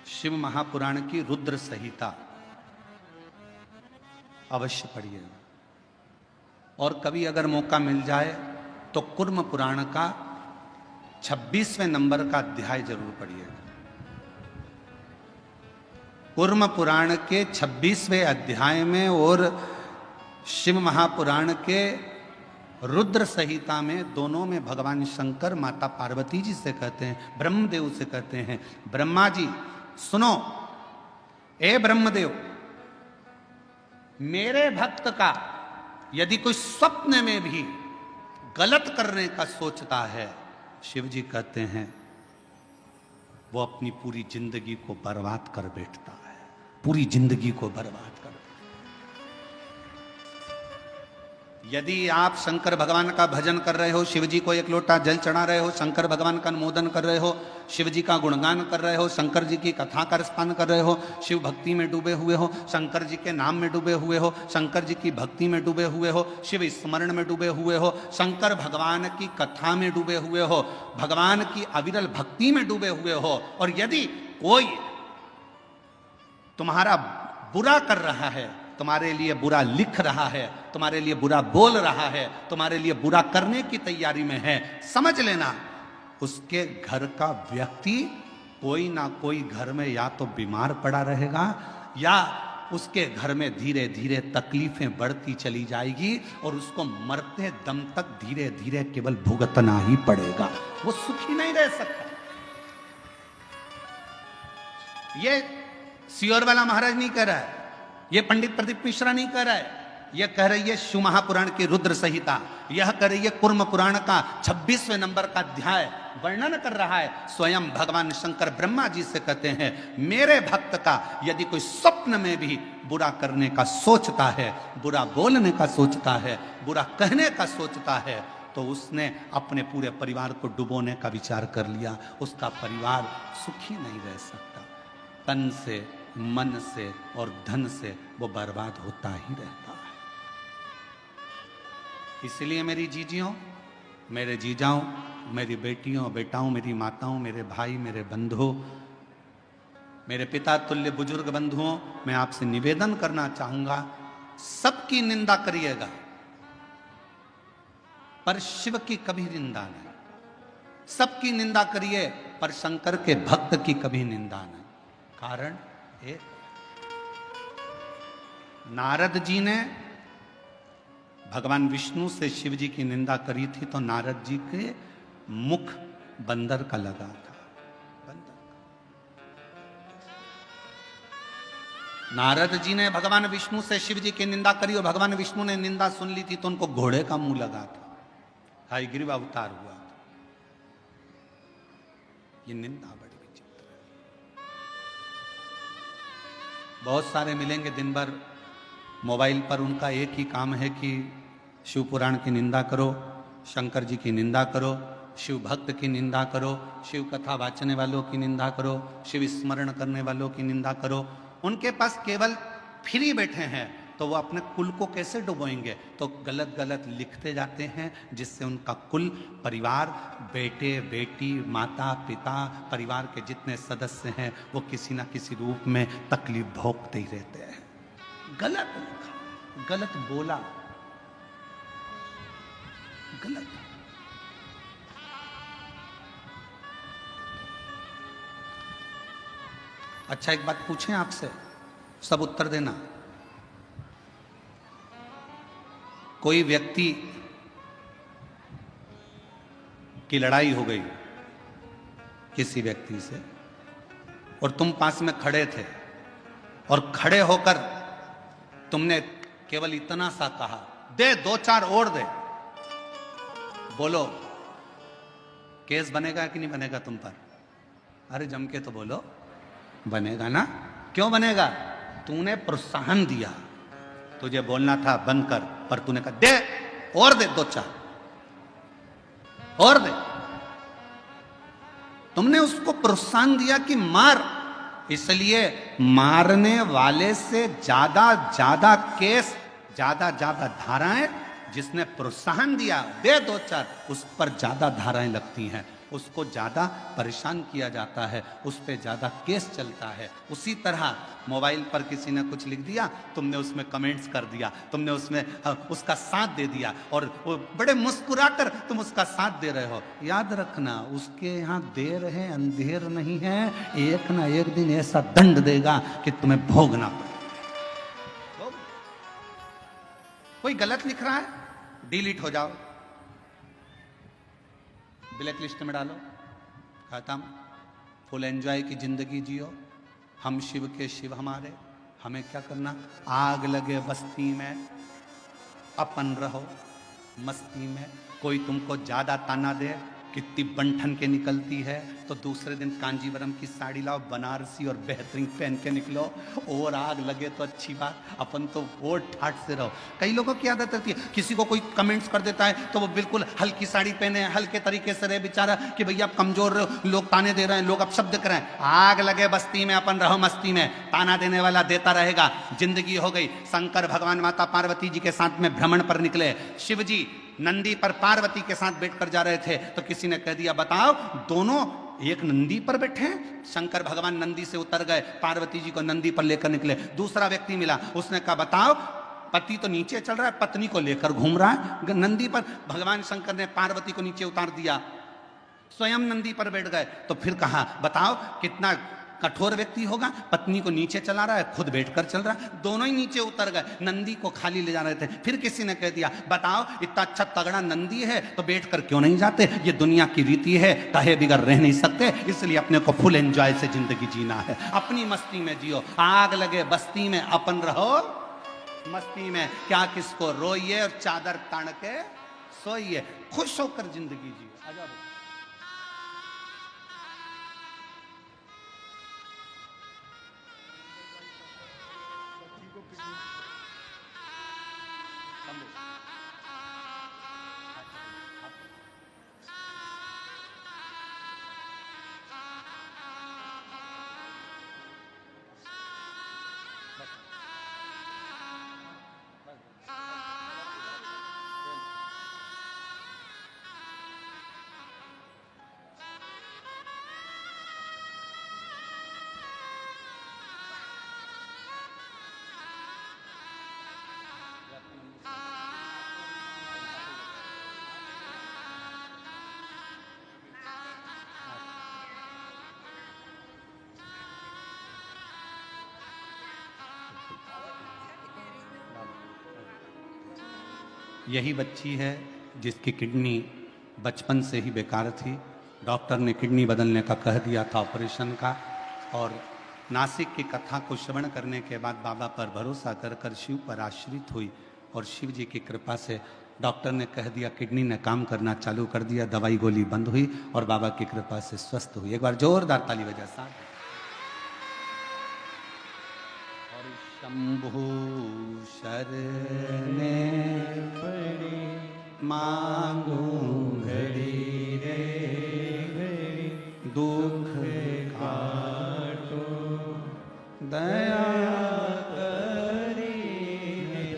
शिव महापुराण की रुद्र संहिता अवश्य पढ़िएगा, और कभी अगर मौका मिल जाए तो कुर्म पुराण का 26वें नंबर का अध्याय जरूर पढ़िएगा। कुर्म पुराण के 26वें अध्याय में और शिव महापुराण के रुद्र संहिता में, दोनों में भगवान शंकर माता पार्वती जी से कहते हैं, ब्रह्मदेव से कहते हैं, ब्रह्मा जी सुनो, ए ब्रह्मदेव, मेरे भक्त का यदि कोई स्वप्न में भी गलत करने का सोचता है, शिव जी कहते हैं वो अपनी पूरी जिंदगी को बर्बाद कर बैठता है, पूरी जिंदगी को बर्बाद कर। यदि आप शंकर भगवान का भजन कर रहे हो, शिव जी को एक लोटा जल चढ़ा रहे हो, शंकर भगवान का अनुमोदन कर रहे हो, शिव जी का गुणगान कर रहे हो, शंकर जी की कथा का रसपान कर रहे हो, शिव भक्ति में डूबे हुए हो, शंकर जी के नाम में डूबे हुए हो, शंकर जी की भक्ति में डूबे हुए हो, शिव स्मरण में डूबे हुए हो, शंकर भगवान की कथा में डूबे हुए हो, भगवान की अविरल भक्ति में डूबे हुए हो, और यदि कोई तुम्हारा बुरा कर रहा है, तुम्हारे लिए बुरा लिख रहा है, तुम्हारे लिए बुरा बोल रहा है, तुम्हारे लिए बुरा करने की तैयारी में है, समझ लेना उसके घर का व्यक्ति कोई ना कोई घर में या तो बीमार पड़ा रहेगा या उसके घर में धीरे धीरे तकलीफें बढ़ती चली जाएगी और उसको मरते दम तक धीरे धीरे केवल भुगतना ही पड़ेगा, वो सुखी नहीं रह सकता। ये सियोरवाला महाराज नहीं कह रहा है, ये पंडित प्रदीप मिश्रा नहीं कह रहा है, यह कह रही है शिव महापुराण की रुद्र संहिता, यह कह रही है कुर्म पुराण का 26वें नंबर का अध्याय वर्णन कर रहा है। स्वयं भगवान शंकर ब्रह्मा जी से कहते हैं, मेरे भक्त का यदि कोई स्वप्न में भी बुरा करने का सोचता है, बुरा बोलने का सोचता है, बुरा कहने का सोचता है, तो उसने अपने पूरे परिवार को डुबोने का विचार कर लिया, उसका परिवार सुखी नहीं रह सकता। तन से, मन से और धन से वो बर्बाद होता ही रहता है। इसलिए मेरी जीजियों, मेरे जीजाओं, मेरी बेटियों, बेटाओं, मेरी माताओं, मेरे भाई, मेरे बंधुओं, मेरे पिता तुल्य बुजुर्ग बंधुओं, मैं आपसे निवेदन करना चाहूंगा, सबकी निंदा करिएगा पर शिव की कभी निंदा नहीं। सबकी निंदा करिए पर शंकर के भक्त की कभी निंदा नहीं। कारण एक, नारद जी ने भगवान विष्णु से शिव जी की निंदा करी थी तो नारद जी के मुख बंदर का लगा था, बंदर का। नारद जी ने भगवान विष्णु से शिव जी की निंदा करी और भगवान विष्णु ने निंदा सुन ली थी तो उनको घोड़े का मुंह लगा था, हयग्रीव अवतार हुआ था। ये निंदा बड़ी विचित्र है। बहुत सारे मिलेंगे दिन भर मोबाइल पर, उनका एक ही काम है कि शिव पुराण की निंदा करो, शंकर जी की निंदा करो, शिव भक्त की निंदा करो, शिव कथा वाचने वालों की निंदा करो, शिव स्मरण करने वालों की निंदा करो। उनके पास केवल फ्री बैठे हैं तो वो अपने कुल को कैसे डुबोएंगे, तो गलत गलत लिखते जाते हैं, जिससे उनका कुल, परिवार, बेटे बेटी, माता पिता, परिवार के जितने सदस्य हैं वो किसी ना किसी रूप में तकलीफ भोगते ही रहते हैं। गलत लिखा, गलत बोला, गलत। अच्छा एक बात पूछें आपसे, सब उत्तर देना। कोई व्यक्ति की लड़ाई हो गई किसी व्यक्ति से और तुम पास में खड़े थे और खड़े होकर तुमने केवल इतना सा कहा, दे दो चार और दे, बोलो केस बनेगा कि नहीं बनेगा तुम पर? अरे जम के तो बोलो, बनेगा ना। क्यों बनेगा? तूने प्रोत्साहन दिया, तुझे बोलना था बंद कर, पर तूने कहा दे और दे, दो चार और दे। तुमने उसको प्रोत्साहन दिया कि मार, इसलिए मारने वाले से ज्यादा केस, ज्यादा धाराएं, जिसने प्रोत्साहन दिया दे दो चार, उस पर ज्यादा धाराएं लगती हैं, उसको ज्यादा परेशान किया जाता है, उस पर ज्यादा केस चलता है। उसी तरह मोबाइल पर किसी ने कुछ लिख दिया, तुमने उसमें कमेंट्स कर दिया, तुमने उसमें उसका साथ दे दिया और वो बड़े मुस्कुराकर तुम उसका साथ दे रहे हो। याद रखना, उसके यहाँ देर है अंधेर नहीं है, एक ना एक दिन ऐसा दंड देगा कि तुम्हें भोगना पड़ेगा। कोई गलत लिख रहा है, डिलीट हो जाओ, ब्लैक लिस्ट में डालो, खत्म। फुल एंजॉय की जिंदगी जियो, हम शिव के शिव हमारे, हमें क्या करना? आग लगे बस्ती में अपन रहो मस्ती में। कोई तुमको ज्यादा ताना दे, कितनी बंठन के निकलती है, तो दूसरे दिन कांजीवरम की साड़ी लाओ बनारसी और बेहतरीन पहन के निकलो। और आग लगे तो अच्छी बात, अपन तो और ठाट से रहो। कई लोगों की आदत रहती है, किसी को कोई कमेंट्स कर देता है तो वो बिल्कुल हल्की साड़ी पहने, हल्के तरीके से रहे बेचारा कि भैया आप कमजोर रहो, लोग ताने दे रहे हैं, लोग अपशब्द कर रहे हैं। आग लगे बस्ती में अपन रहो मस्ती में, ताना देने वाला देता रहेगा। जिंदगी हो गई। शंकर भगवान माता पार्वती जी के साथ में भ्रमण पर निकले, शिव जी नंदी पर पार्वती के साथ बैठकर जा रहे थे, तो किसी ने कह दिया बताओ दोनों एक नंदी पर बैठे हैं? शंकर भगवान नंदी से उतर गए, पार्वती जी को नंदी पर लेकर निकले। दूसरा व्यक्ति मिला, उसने कहा बताओ पति तो नीचे चल रहा है, पत्नी को लेकर घूम रहा है नंदी पर। भगवान शंकर ने पार्वती को नीचे उतार दिया। स्वयं नंदी पर बैठ गए तो फिर कहा बताओ कितना कठोर व्यक्ति होगा, पत्नी को नीचे चला रहा है, खुद बैठकर चल रहा है, दोनों ही नीचे उतर गए, नंदी को खाली ले जा रहे थे। फिर किसी ने कह दिया बताओ इतना अच्छा तगड़ा नंदी है तो बैठकर क्यों नहीं जाते, ये दुनिया की रीति है, कहे बिगर रह नहीं सकते, इसलिए अपने को फुल एंजॉय से जिंदगी जीना है, अपनी मस्ती में जियो, आग लगे बस्ती में अपन रहो मस्ती में, क्या किसको रोइए और चादर तान के सोइए, खुश होकर जिंदगी जियो। आजा यही बच्ची है जिसकी किडनी बचपन से ही बेकार थी, डॉक्टर ने किडनी बदलने का कह दिया था, ऑपरेशन का, और नासिक की कथा को श्रवण करने के बाद बाबा पर भरोसा कर कर शिव पर आश्रित हुई और शिव जी की कृपा से डॉक्टर ने कह दिया किडनी ने काम करना चालू कर दिया, दवाई गोली बंद हुई और बाबा की कृपा से स्वस्थ हुई। एक बार जोरदार ताली बजा साथ। शंभु शरणे पड़ी मांगू घड़ी रे घड़ी दुख काटो दया करी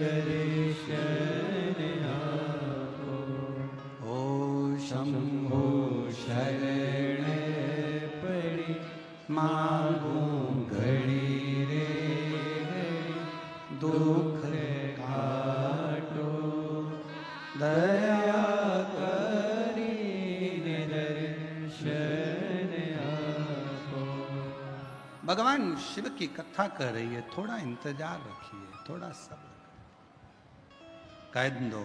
दर्शन आपो। ओ शंभु शरण पड़ी मांगू घड़ी रे दुख काटो दया करी दर्शन आपो। भगवान शिव की कथा कह रही है, थोड़ा इंतजार रखिए, थोड़ा सब्र कह दो,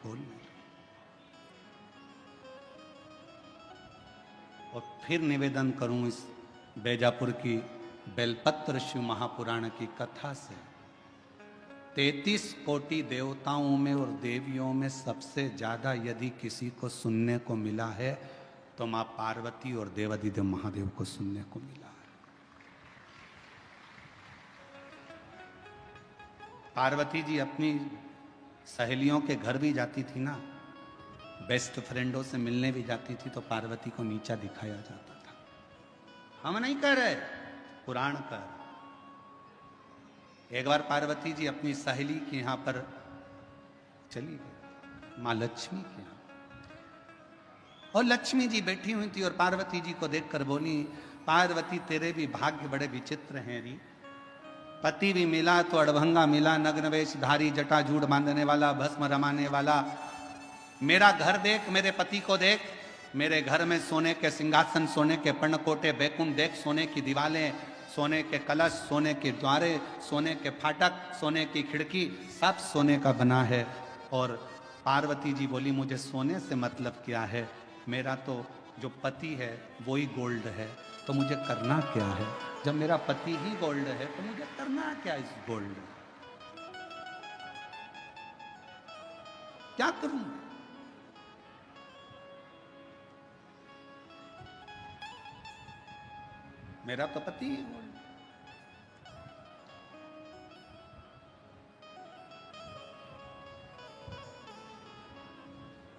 बोल और फिर निवेदन करूं इस बैजापुर की बेलपत्र शिव महापुराण की कथा से। 33 कोटि देवताओं में और देवियों में सबसे ज्यादा यदि किसी को सुनने को मिला है तो मां पार्वती और देवादिदेव महादेव को सुनने को मिला है। पार्वती जी अपनी सहेलियों के घर भी जाती थी ना, बेस्ट फ्रेंडों से मिलने भी जाती थी तो पार्वती को नीचा दिखाया जाता था। हम नहीं कह रहे, पुराण कह। एक बार पार्वती जी अपनी सहेली के यहां पर चली गई, मां लक्ष्मी के यहां, और लक्ष्मी जी बैठी हुई थी और पार्वती जी को देखकर बोली पार्वती तेरे भी भाग्य बड़े विचित्र हैं री, पति भी मिला तो अड़भंगा मिला, नग्न वेशधारी, जटाजूड़ बांधने वाला, भस्म रमाने वाला। मेरा घर देख, मेरे पति को देख, मेरे घर में सोने के सिंहासन, सोने के पर्णकोटे, बैकुंठ देख, सोने की दीवारें, सोने के कलश, सोने के द्वारे, सोने के फाटक, सोने की खिड़की, सब सोने का बना है। और पार्वती जी बोली मुझे सोने से मतलब क्या है, मेरा तो जो पति है वो ही गोल्ड है, तो मुझे करना क्या है, जब मेरा पति ही गोल्ड है तो मुझे करना क्या इस गोल्ड, क्या करूं? मेरा तो पति ही गोल्ड।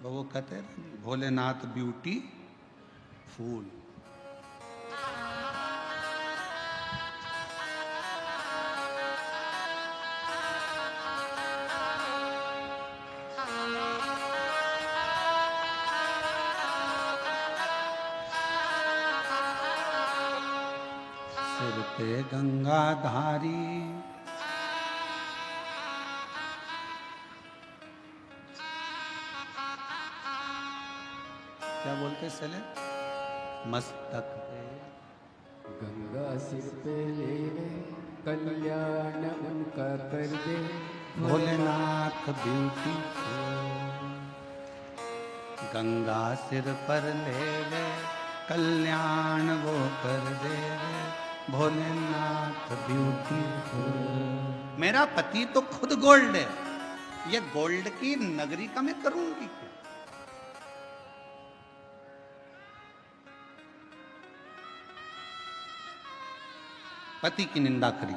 वो कहते हैं भोलेनाथ ब्यूटी फूल। सिर पे गंगाधारी, क्या बोलते सले? मस्तक पे गंगा सिर पे ले ले, कल्याण उनका कर दे भोलेनाथ ब्यूटीफुल। गंगा सिर पर ले ले, कल्याण वो कर दे भोलेनाथ ब्यूटीफुल। मेरा पति तो खुद गोल्ड है, ये गोल्ड की नगरी का मैं करूंगी क्या? पति की निंदा करी,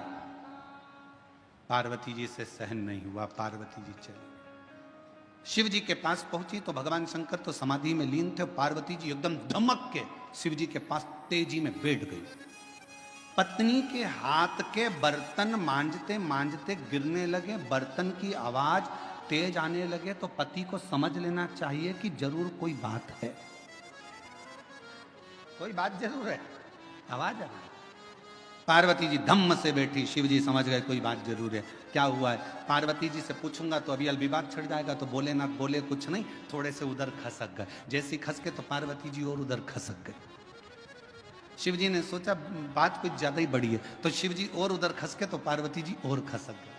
पार्वती जी से सहन नहीं हुआ, पार्वती जी चली। शिव जी के पास पहुंची तो भगवान शंकर तो समाधि में लीन थे, पार्वती जी एकदम धमक के शिव जी के पास तेजी में बैठ गई। पत्नी के हाथ के बर्तन मांजते मांजते गिरने लगे, बर्तन की आवाज तेज आने लगे तो पति को समझ लेना चाहिए कि जरूर कोई बात है, कोई बात जरूर है, आवाज आ रही। पार्वती जी धम्म से बैठी, शिव जी समझ गए कोई बात जरूर है। क्या हुआ है? पार्वती जी से पूछूंगा तो अभी विवाद छिड़ जाएगा, तो भोलेनाथ बोले कुछ नहीं, थोड़े से उधर खसक गए। जैसे खस के तो पार्वती जी और उधर खसक गए। शिव जी ने सोचा बात कुछ ज्यादा ही बड़ी है, तो शिव जी और उधर खस के तो पार्वती जी और खसक गए।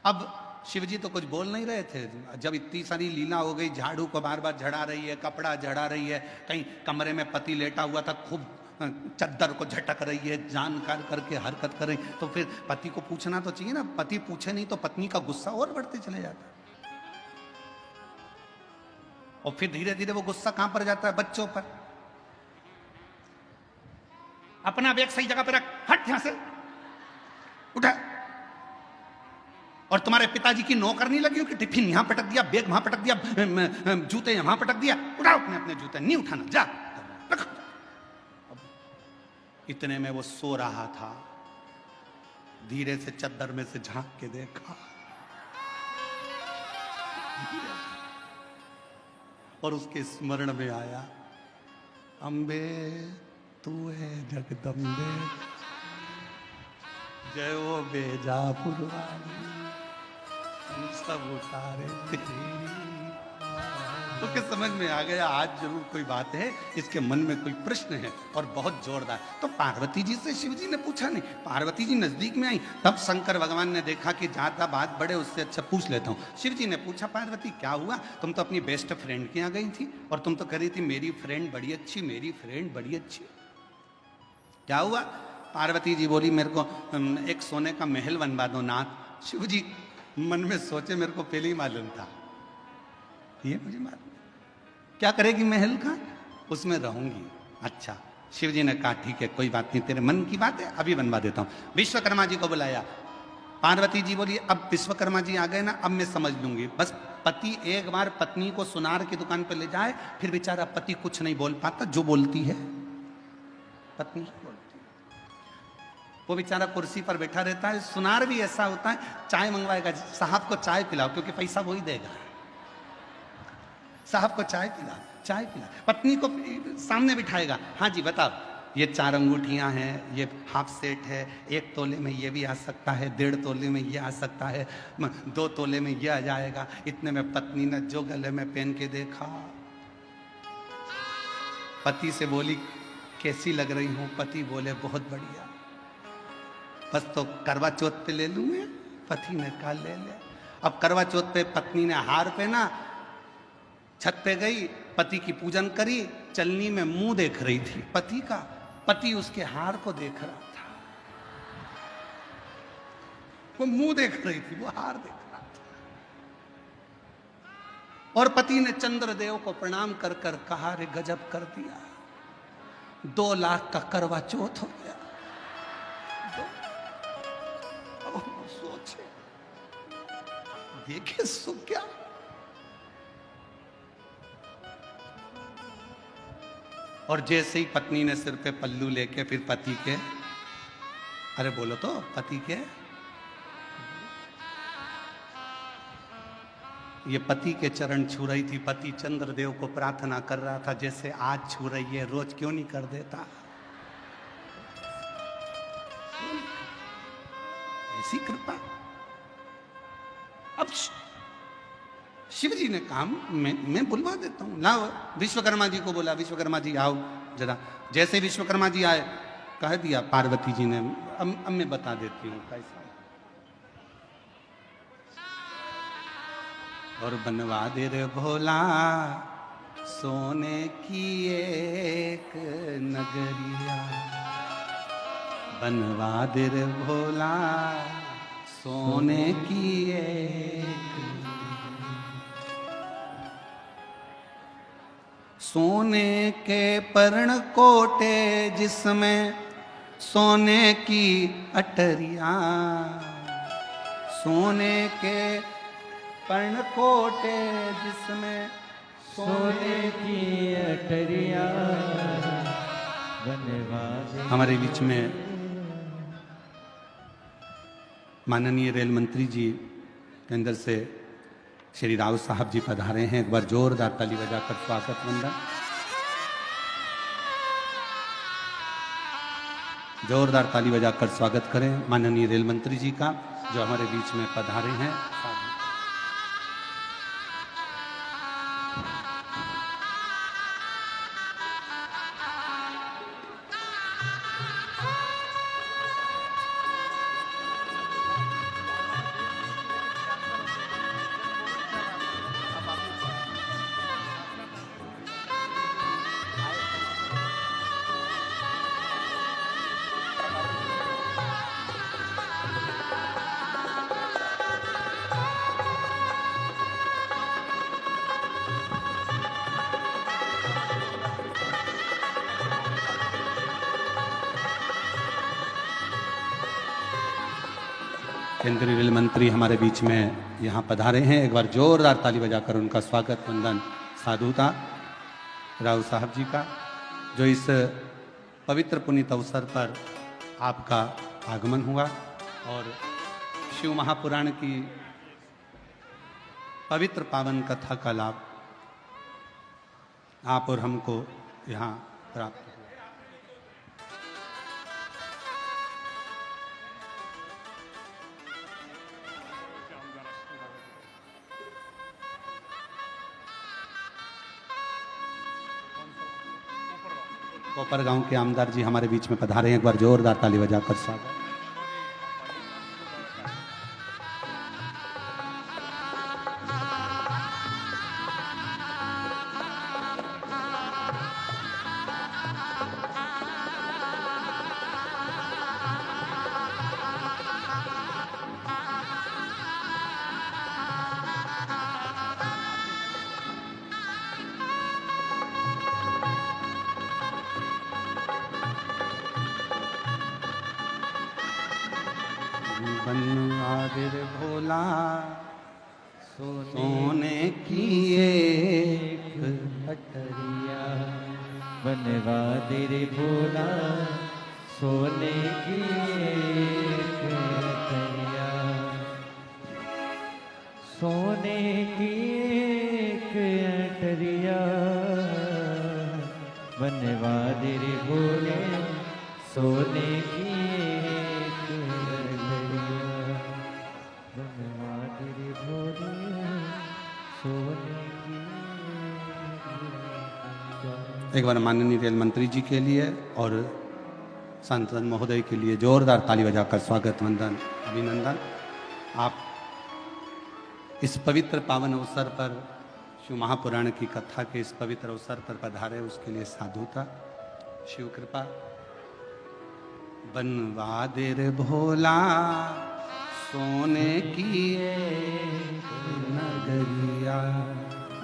अब शिव जी तो कुछ बोल नहीं रहे थे, जब इतनी सारी लीला हो गई, झाड़ू को बार बार झड़ा रही है, कपड़ा झड़ा रही है, कहीं कमरे में पति लेटा हुआ था, खूब चद्दर को झटक रही है, जानकार करके हरकत कर रही, तो फिर पति को पूछना तो चाहिए ना। पति पूछे नहीं तो पत्नी का गुस्सा और बढ़ते चले जाता है, और फिर धीरे धीरे वो गुस्सा कहां पर जाता है? बच्चों पर। अपना बैग सही जगह पर रख, हट यहां से, उठा। और तुम्हारे पिताजी की नौकर नहीं लगी हो कि टिफिन यहां पटक दिया, बैग वहां पटक दिया, जूते यहां पटक दिया? उठाओ अपने अपने जूते, नहीं उठाना, जा रखो। इतने में वो सो रहा था, धीरे से चद्दर में से झांक के देखा और उसके स्मरण में आया, अम्बे तू है जगदम्बे, जय वो बेजापुर वाली, हम सब उतारे तेरी। तो के समझ में आ गया आज जरूर कोई बात है, इसके मन में कोई प्रश्न है और बहुत जोरदार। तो पार्वती जी से शिव जी ने पूछा नहीं, पार्वती जी नजदीक में आई, तब शंकर भगवान ने देखा कि ज्यादा बात बढ़े उससे अच्छा पूछ लेता हूँ। शिव जी ने पूछा, पार्वती क्या हुआ? तुम तो अपनी बेस्ट फ्रेंड के यहाँ गई थी और तुम तो कह रही थी मेरी फ्रेंड बड़ी अच्छी, मेरी फ्रेंड बड़ी अच्छी, क्या हुआ? पार्वती जी बोली, मेरे को एक सोने का महल बनवा दो नाथ। शिव जी मन में सोचे, मेरे को पहले ही मालूम था, ये मुझे मालूम, क्या करेगी महल का? उसमें रहूंगी। अच्छा, शिव जी ने कहा ठीक है कोई बात नहीं, तेरे मन की बात है, अभी बनवा देता हूं। विश्वकर्मा जी को बुलाया। पार्वती जी बोली, अब विश्वकर्मा जी आ गए ना, अब मैं समझ लूंगी। बस पति एक बार पत्नी को सुनार की दुकान पर ले जाए, फिर बेचारा पति कुछ नहीं बोल पाता, जो बोलती है पत्नी बोलती है। वो बेचारा कुर्सी पर बैठा रहता है। सुनार भी ऐसा होता है, चाय मंगवाएगा, साहब को चाय पिलाओ, क्योंकि पैसा वही देगा, साहब को चाय पिला, चाय पिला। पत्नी को सामने बिठाएगा, हाँ जी बताओ, ये 4 अंगूठियां हैं, ये हाफ सेट है, 1 तोले में ये भी आ सकता है, 1.5 तोले में ये आ सकता है, 2 तोले में ये आ जाएगा। इतने में पत्नी ने जो गले में पहन के देखा, पति से बोली कैसी लग रही हूं? पति बोले बहुत बढ़िया, बस तो करवा चौथ पे ले लूं मैं? पति ने कहा ले ले। अब करवा चौथ पे पत्नी ने हार पहना, छत पे गई, पति की पूजन करी, चलनी में मुंह देख रही थी पति का, पति उसके हार को देख रहा था, वो मुंह देख रही थी, वो हार देख रहा था। और पति ने चंद्रदेव को प्रणाम कर कर कहा, रे गजब कर दिया, 2 लाख का करवा चौथ हो गया। सोचे देखे सुख क्या। और जैसे ही पत्नी ने सिर पे पल्लू लेके फिर पति के, अरे बोलो तो, पति के, ये पति के चरण छू रही थी। पति चंद्रदेव को प्रार्थना कर रहा था, जैसे आज छू रही है, रोज क्यों नहीं कर देता? ऐसी कृपा। अब शिव जी ने कहा मैं बुलवा देता हूँ, लाओ। विश्वकर्मा जी को बोला, विश्वकर्मा जी आओ जरा। जैसे विश्वकर्मा जी आए, कह दिया पार्वती जी ने, अब मैं बता देती हूँ कैसा। और बनवा दे रे भोला सोने की एक नगरिया, बनवा दे रे भोला सोने की एक, सोने के पर्ण कोटे जिसमें सोने की अटरिया, सोने के पर्ण कोटे जिसमें सोने की अटरिया बनवा दे। हमारे बीच में माननीय रेल मंत्री जी के अंदर से श्री राव साहब जी पधारे हैं। एक बार जोरदार ताली बजाकर स्वागत वंदन, जोरदार ताली बजाकर स्वागत करें माननीय रेल मंत्री जी का, जो हमारे बीच में पधारे हैं। केंद्रीय रेल मंत्री हमारे बीच में यहाँ पधारे हैं। एक बार जोरदार ताली बजाकर उनका स्वागत वंदन साधुता राव साहब जी का, जो इस पवित्र पुनीत अवसर पर आपका आगमन हुआ और शिव महापुराण की पवित्र पावन कथा का लाभ आप और हमको यहाँ प्राप्त हुआ। कोपर गांव के आमदार जी हमारे बीच में पधारे हैं। एक बार जोरदार ताली बजाकर स्वागत। बनवा दे रे भोला सोने की एक अटरिया, बनवा दे रे भोला सोने की एक अटरिया, सोने की एक अटरिया, बनवा दे रे भोले सोने की एक अटरिया, बनवा दे रे भोले सोने की एक। एक बार माननीय रेल मंत्री जी के लिए और सांसद महोदय के लिए जोरदार ताली बजाकर स्वागत वंदन अभिनंदन। आप इस पवित्र पावन अवसर पर शिव महापुराण की कथा के इस पवित्र अवसर पर पधारे, उसके लिए साधुता शिव कृपा। बनवा दे रे भोला सोने की एक नगरिया,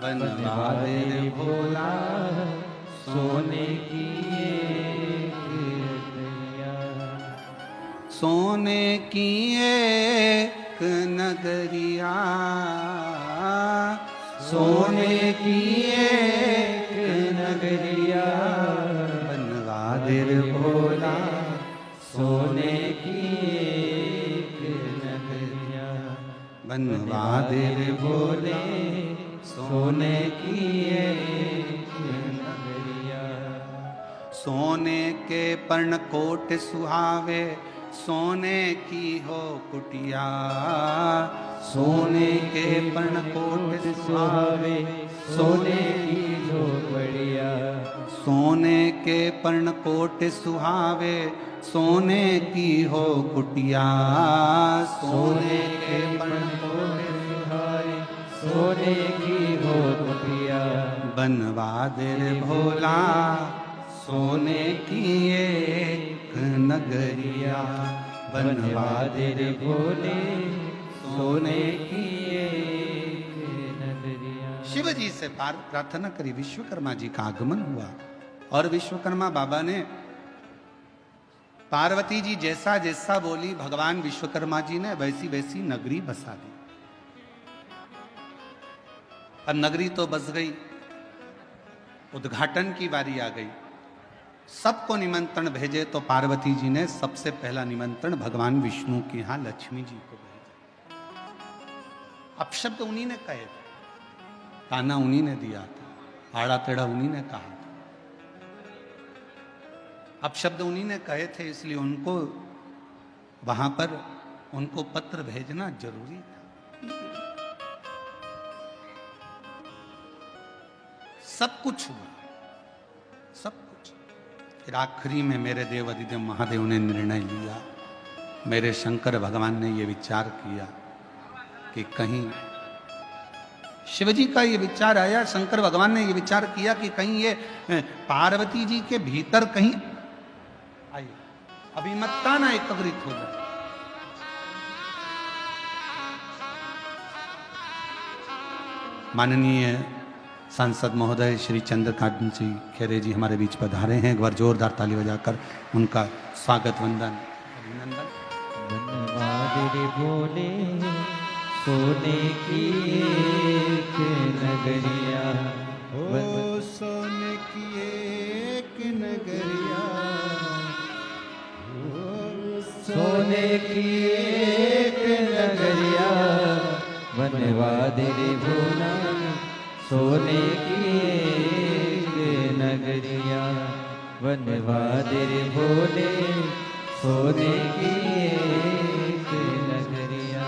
बनवा दे रे भोला सोने की एक अटरिया, सोने की एक नगरिया, सोने की एक नगरिया, बनवा दे रे भोला सोने की एक नगरिया, बनवा दे रे भोले सोने की एक नगरिया, सोने के पर्णकोट सुहावे सोने की हो कुटिया, सोने के पर्णकोट सुहावे, सोने की झोपड़िया, सोने के पर्णकोट सुहावे, सोने की हो कुटिया, सोने के पर्णकोट सुहावे, सोने की हो कुटिया, बनवा दे रे भोला सोने की एक नगरिया, बनवा दे रे भोले सोने की एक नगरिया। शिव जी से प्रार्थना करी, विश्वकर्मा जी का आगमन हुआ और विश्वकर्मा बाबा ने पार्वती जी जैसा जैसा बोली, भगवान विश्वकर्मा जी ने वैसी वैसी नगरी बसा दी। अब नगरी तो बस गई, उद्घाटन की बारी आ गई। सबको निमंत्रण भेजे तो पार्वती जी ने सबसे पहला निमंत्रण भगवान विष्णु के यहां लक्ष्मी जी को भेजा। अब शब्द उन्हीं ने कहे थे, ताना उन्हीं ने दिया था, आड़ा टेढ़ा उन्हीं ने कहा था। अब शब्द उन्हीं ने कहे थे, इसलिए उनको वहां पर उनको पत्र भेजना जरूरी था। सब कुछ हुआ, सब कुछ। फिर आखिरी में मेरे देव अधिदेव महादेव ने निर्णय लिया, मेरे शंकर भगवान ने यह विचार किया कि कहीं शिव जी का ये विचार आया, शंकर भगवान ने ये विचार किया कि कहीं ये पार्वती जी के भीतर कहीं आई अभिमत्ता ना एकत्रित हो जाए। माननीय सांसद महोदय श्री चंद्रकांत जी खेरे जी हमारे बीच पधारे हैं। एक बार जोरदार ताली बजाकर उनका स्वागत वंदन अभिनंदन। बोले सोने की एक नगरिया, ओ सोने की एक नगरिया, सोने की एक नगरिया, बनवा दे रे भोला सोने की एक नगरिया, बनवा दे रे भोले सोने की एक नगरिया,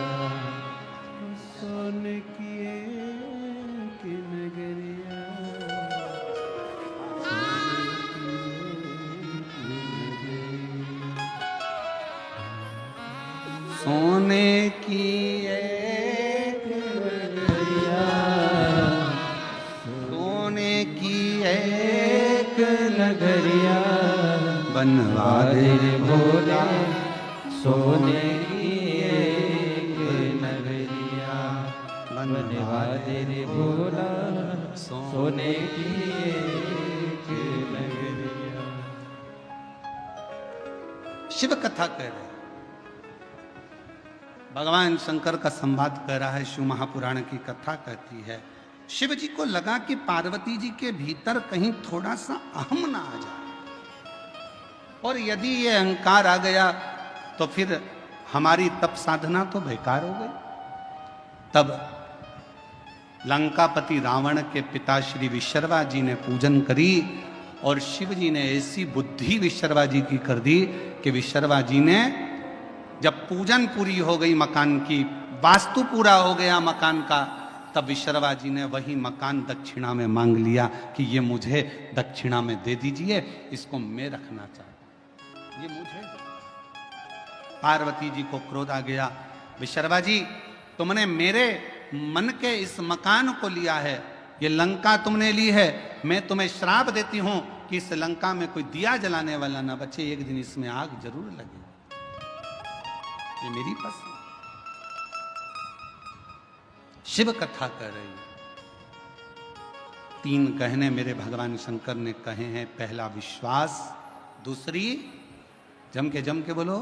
सोने की एक नगरिया, सोने की एक नगरिया, सोने की एक नगरिया, बनवा दे रे भोला सोने की एक नगरिया, बनवा दे रे भोला सोने की एक नगरिया। शिव कथा कह रहे, भगवान शंकर का संवाद कर रहा है। शिव महापुराण की कथा कहती है, शिव जी को लगा कि पार्वती जी के भीतर कहीं थोड़ा सा अहम ना आ जाए, और यदि ये अहंकार आ गया तो फिर हमारी तप साधना तो बेकार हो गई। तब लंकापति रावण के पिता श्री विश्रवा जी ने पूजन करी, और शिव जी ने ऐसी बुद्धि विश्रवा जी की कर दी कि विश्रवा जी ने जब पूजन पूरी हो गई, मकान की वास्तु पूरा हो गया मकान का, तब विश्रवा जी ने वही मकान दक्षिणा में मांग लिया कि ये मुझे दक्षिणा में दे दीजिए, इसको मैं रखना चाहता हूं, ये मुझे। पार्वती जी को क्रोध आ गया, विश्रवा जी तुमने मेरे मन के इस मकान को लिया है, ये लंका तुमने ली है, मैं तुम्हें श्राप देती हूं कि इस लंका में कोई दिया जलाने वाला ना बचे, एक दिन इसमें आग जरूर लगे, ये मेरी पसंद। शिव कथा कर रही है। 3 कहने मेरे भगवान शंकर ने कहे हैं। पहला विश्वास, दूसरी जम के बोलो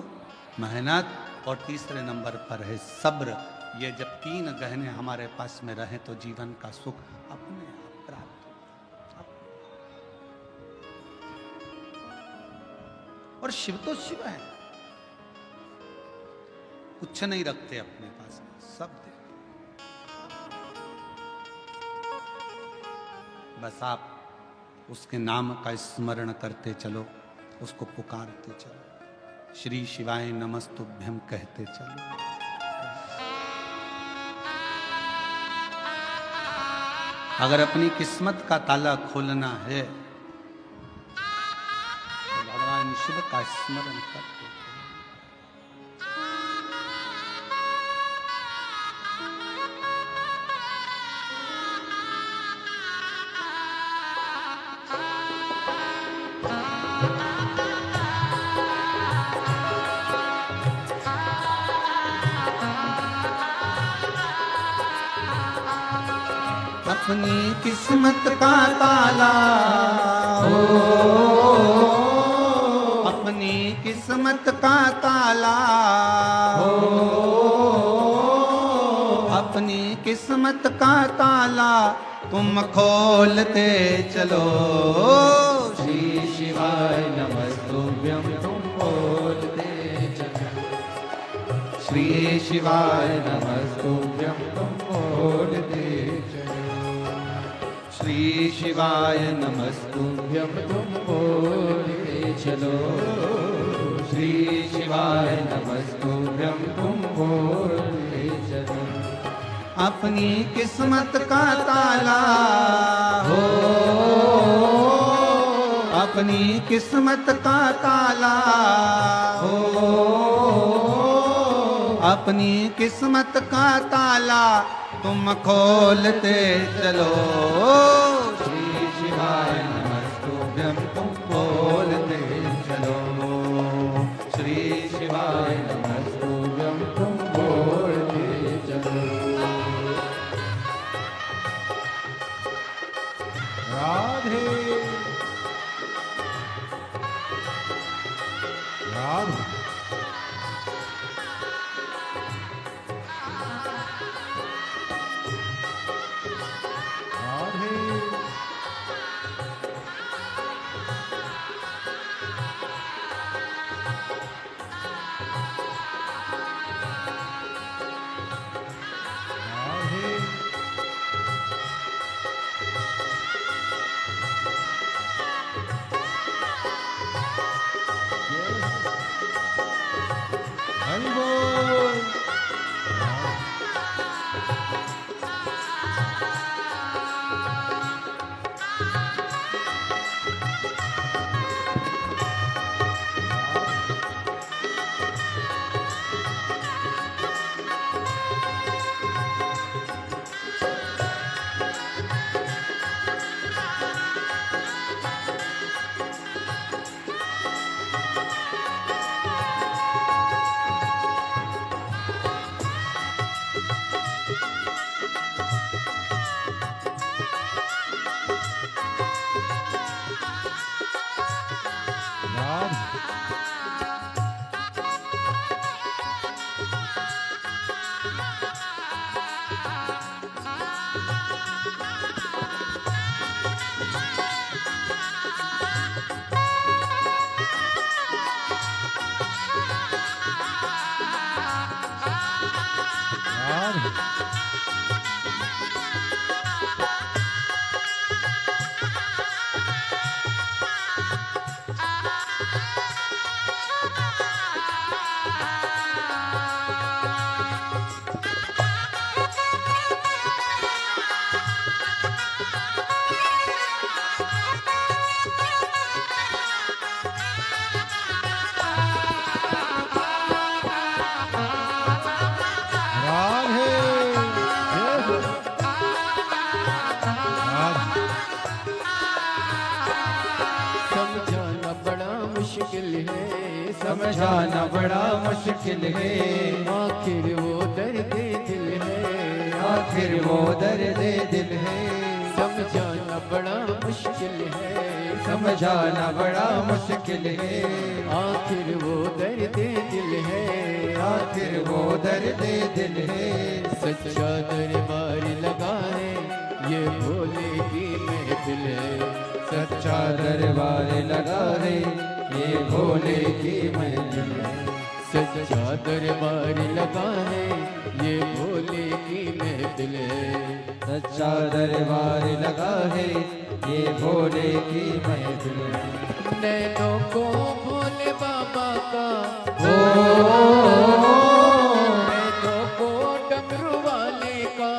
मेहनत, और तीसरे नंबर पर है सब्र। ये जब 3 गहने हमारे पास में रहे तो जीवन का सुख अपने आप प्राप्त हो। और शिव तो शिव है, कुछ नहीं रखते अपने पास, सब देते। बस आप उसके नाम का स्मरण करते चलो, उसको पुकारते चलो। श्री शिवाय नमस्तुभ्यम कहते चलो। अगर अपनी किस्मत का ताला खोलना है तो भगवान शिव का स्मरण करते। अपनी किस्मत का ताला हो, अपनी किस्मत का ताला हो, अपनी किस्मत का ताला तुम खोलते चलो। श्री शिवाय नमस्तुभ्यं तुम बोलते चलो। श्री शिवाय नमस्तुभ्यं तुम बोलते चलो। श्री शिवाय नमस्तुभ्यं तुम बोलते चलो। श्री शिवाय नमस्तुभ्यं तुम बोलते चलो। अपनी किस्मत का ताला हो, अपनी किस्मत का ताला हो, अपनी किस्मत का ताला तुम खोलते चलो। श्री शिवाय नमस्तुभ्यं तुम बोलते चलो। श्री शिवाय नमस्तुभ्यं तुम बोलते चलो। राधे राधे समझाना बड़ा मुश्किल है। आखिर वो दर्द दिल है, आखिर वो दर्द दिल है। समझाना बड़ा मुश्किल है, समझाना बड़ा मुश्किल है। आखिर वो दर्द दिल है, आखिर वो दर्द दिल है। सच्चा दरबार लगा है ये भोले की महफिल है। सच्चा दरबार लगा है ये भोले की महफिल है। सच्चा दरबार लगा है ये भोले की महफिल है। सच्चा दरबार लगा है ये भोले की महफिल है। नैनों को भोले बाबा का नैनों को डमरू वाले का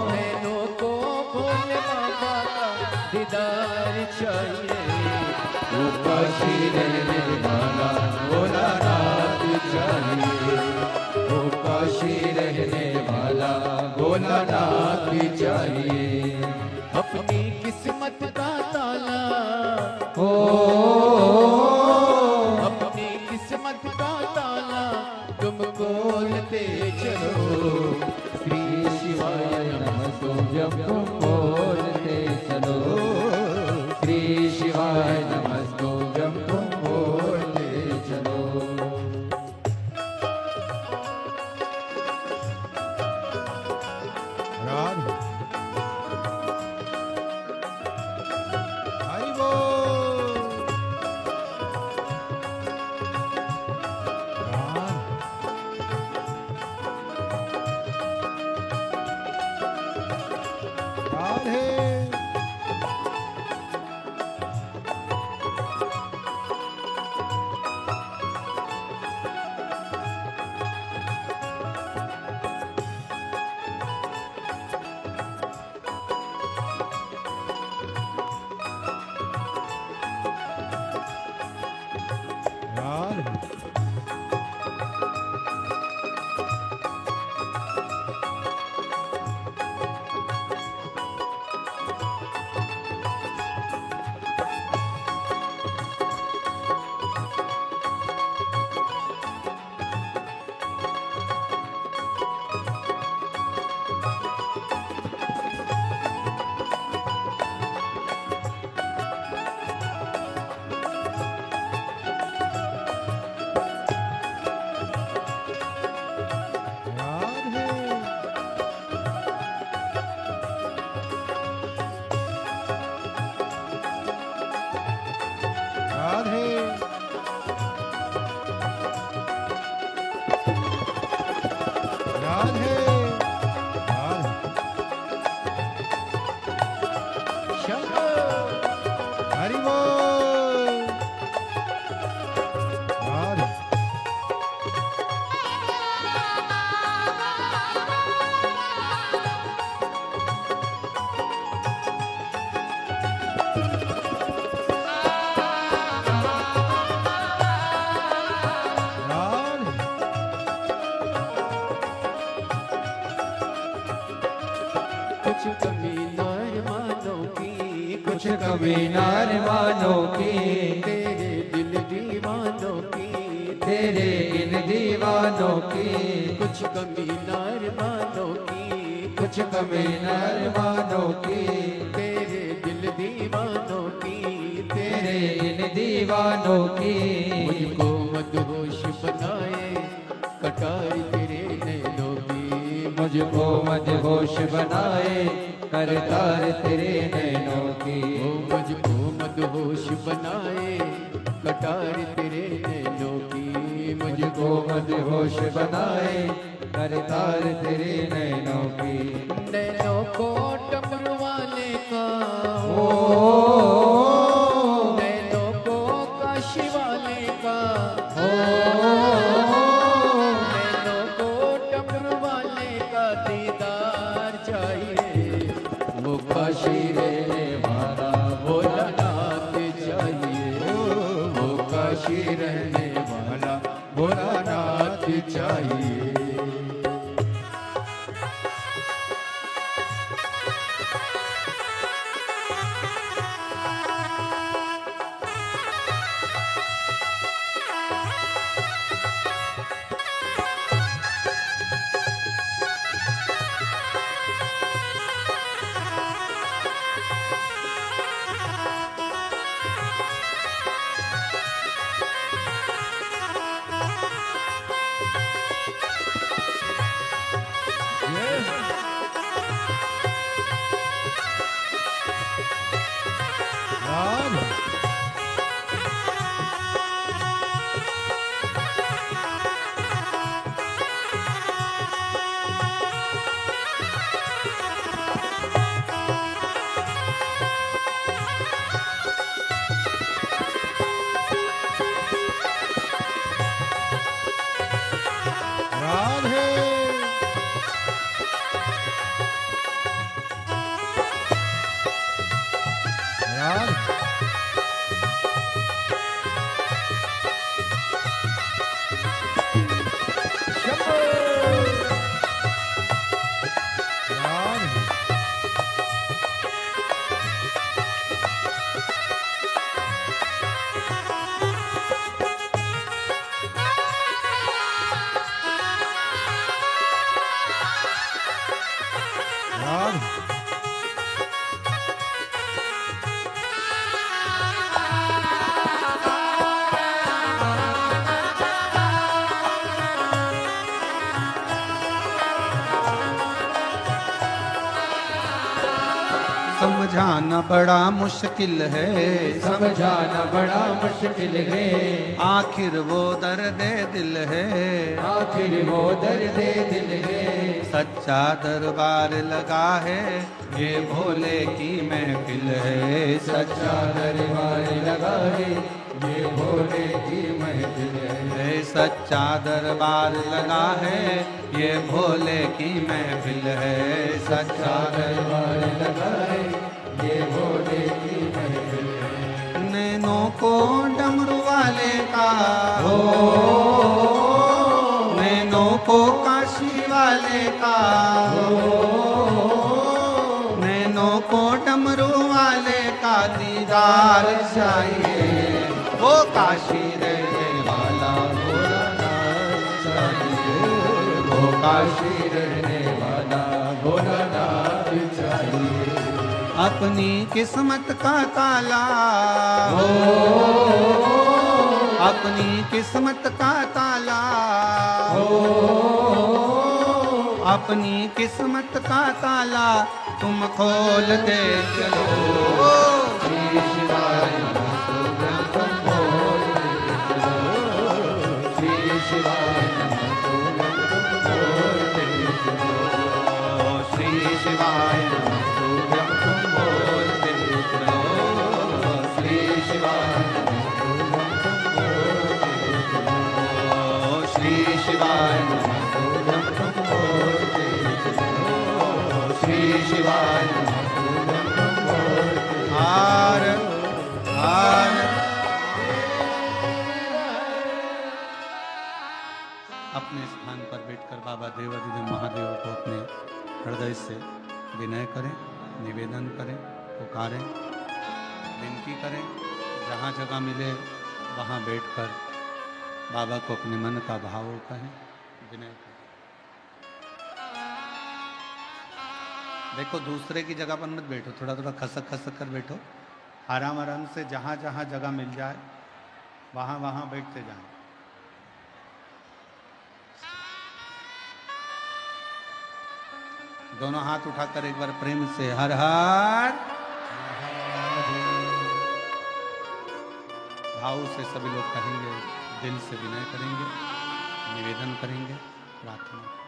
नैनों को भोले बाबा का दीदार चाहिए। वो काशी रहने वाला भोलानाथ चाहिए, वो काशी रहने वाला भोलानाथ चाहिए। अपनी किस्मत का ताला ओ अपनी किस्मत का ताला तुम खोलते चलो। श्री शिवाय नमः तुम बोलते चलो, श्री शिवाय नमः तुम बोलते चलो। राधे हरि बोल। राधे राधे राधे राधे शंभो हरि बोल। राधे राधे कुछ कमी नारमानों की कुछ कभी नारवानों की, तेरे दिल दीवानों की तेरे इन दीवानों की, कुछ कमी नारमानों की कुछ कभी नारवानों की, तेरे दिल दीवानों की तेरे इन दीवानों की। मुझको मदहोश बनाए कटार तेरे नैनों की। मुझको मदहोश बनाए करतार तेरे नैनों की। ओ मुझको मदहोश बनाए कटार तेरे नैनों की। मुझको मदहोश बनाए करतार तेरे नैनों की। नैनों को डमरू वाले का ओ नैनों को काशी वाले का नैनों को डमरू वाले का दीदार चाहिए। वो काशी रहने वाला भोलानाथ चाहिए। वो काशी रहने वाला भोलानाथ चाहिए। समझाना बड़ा मुश्किल है, समझाना बड़ा मुश्किल है, आखिर वो दर्द दिल है, आखिर वो दर्द दिल है। सच्चा दरबार लगा है, ये भोले की महफिल है। सच्चा दरबार लगा है, ये भोले की महफिल है। सच्चा दरबार लगा है, ये भोले की महफिल है। सच्चा दरबार लगा है, ये भोले की महफिल है। नैनों को डमरू वाले का हो, नैनों को काशी वाले का हो, नैनों को डमरू वाले का दीदार चाहिए। वो काशी रहने वाला भोलानाथ चाहिए, वो काशी रहने वाला भोलानाथ चाहिए। अपनी किस्मत का ताला हो, अपनी किस्मत का ताला हो, अपनी किस्मत का ताला तुम खोल दे चलो। श्री शिवाय अपने स्थान पर बैठकर बाबा देवाधिदेव महादेव को अपने हृदय से विनय करें, निवेदन करें, पुकारें, विनती करें। जहाँ जगह मिले वहाँ बैठकर बाबा को अपने मन का भाव कहें, विनय करें। देखो दूसरे की जगह पर मत बैठो, थोड़ा थोड़ा खसक खसक कर बैठो। आराम आराम से जहाँ जहाँ जगह मिल जाए वहाँ वहाँ बैठते जाएं। दोनों हाथ उठाकर एक बार प्रेम से हर हर भाव से सभी लोग कहेंगे, दिल से विनय करेंगे, निवेदन करेंगे, प्रार्थना करेंगे।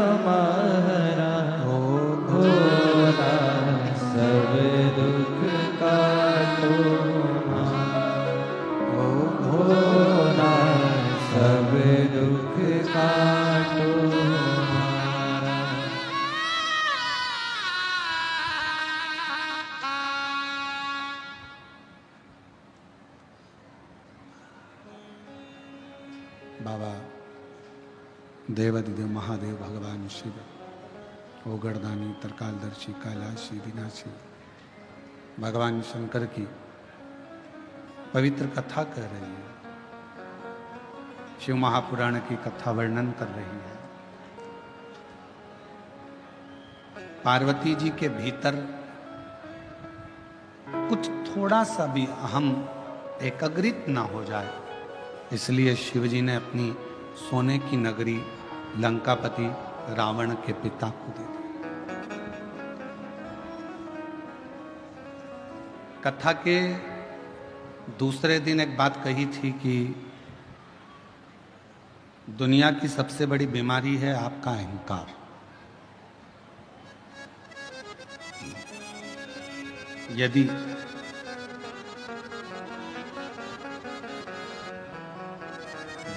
हमारा हो भोला सब बाबा देवादिदेव महादेव भगवान शिव, ओ गणदानी तरकालदर्शी कैलाशी विनाशी भगवान शंकर की पवित्र कथा कह रही है, शिव महापुराण की कथा वर्णन कर रही है। पार्वती जी के भीतर कुछ थोड़ा सा भी अहम एकाग्रित ना हो जाए, इसलिए शिव जी ने अपनी सोने की नगरी लंकापति रावण के पिता को दे दी। कथा के दूसरे दिन एक बात कही थी कि दुनिया की सबसे बड़ी बीमारी है आपका अहंकार। यदि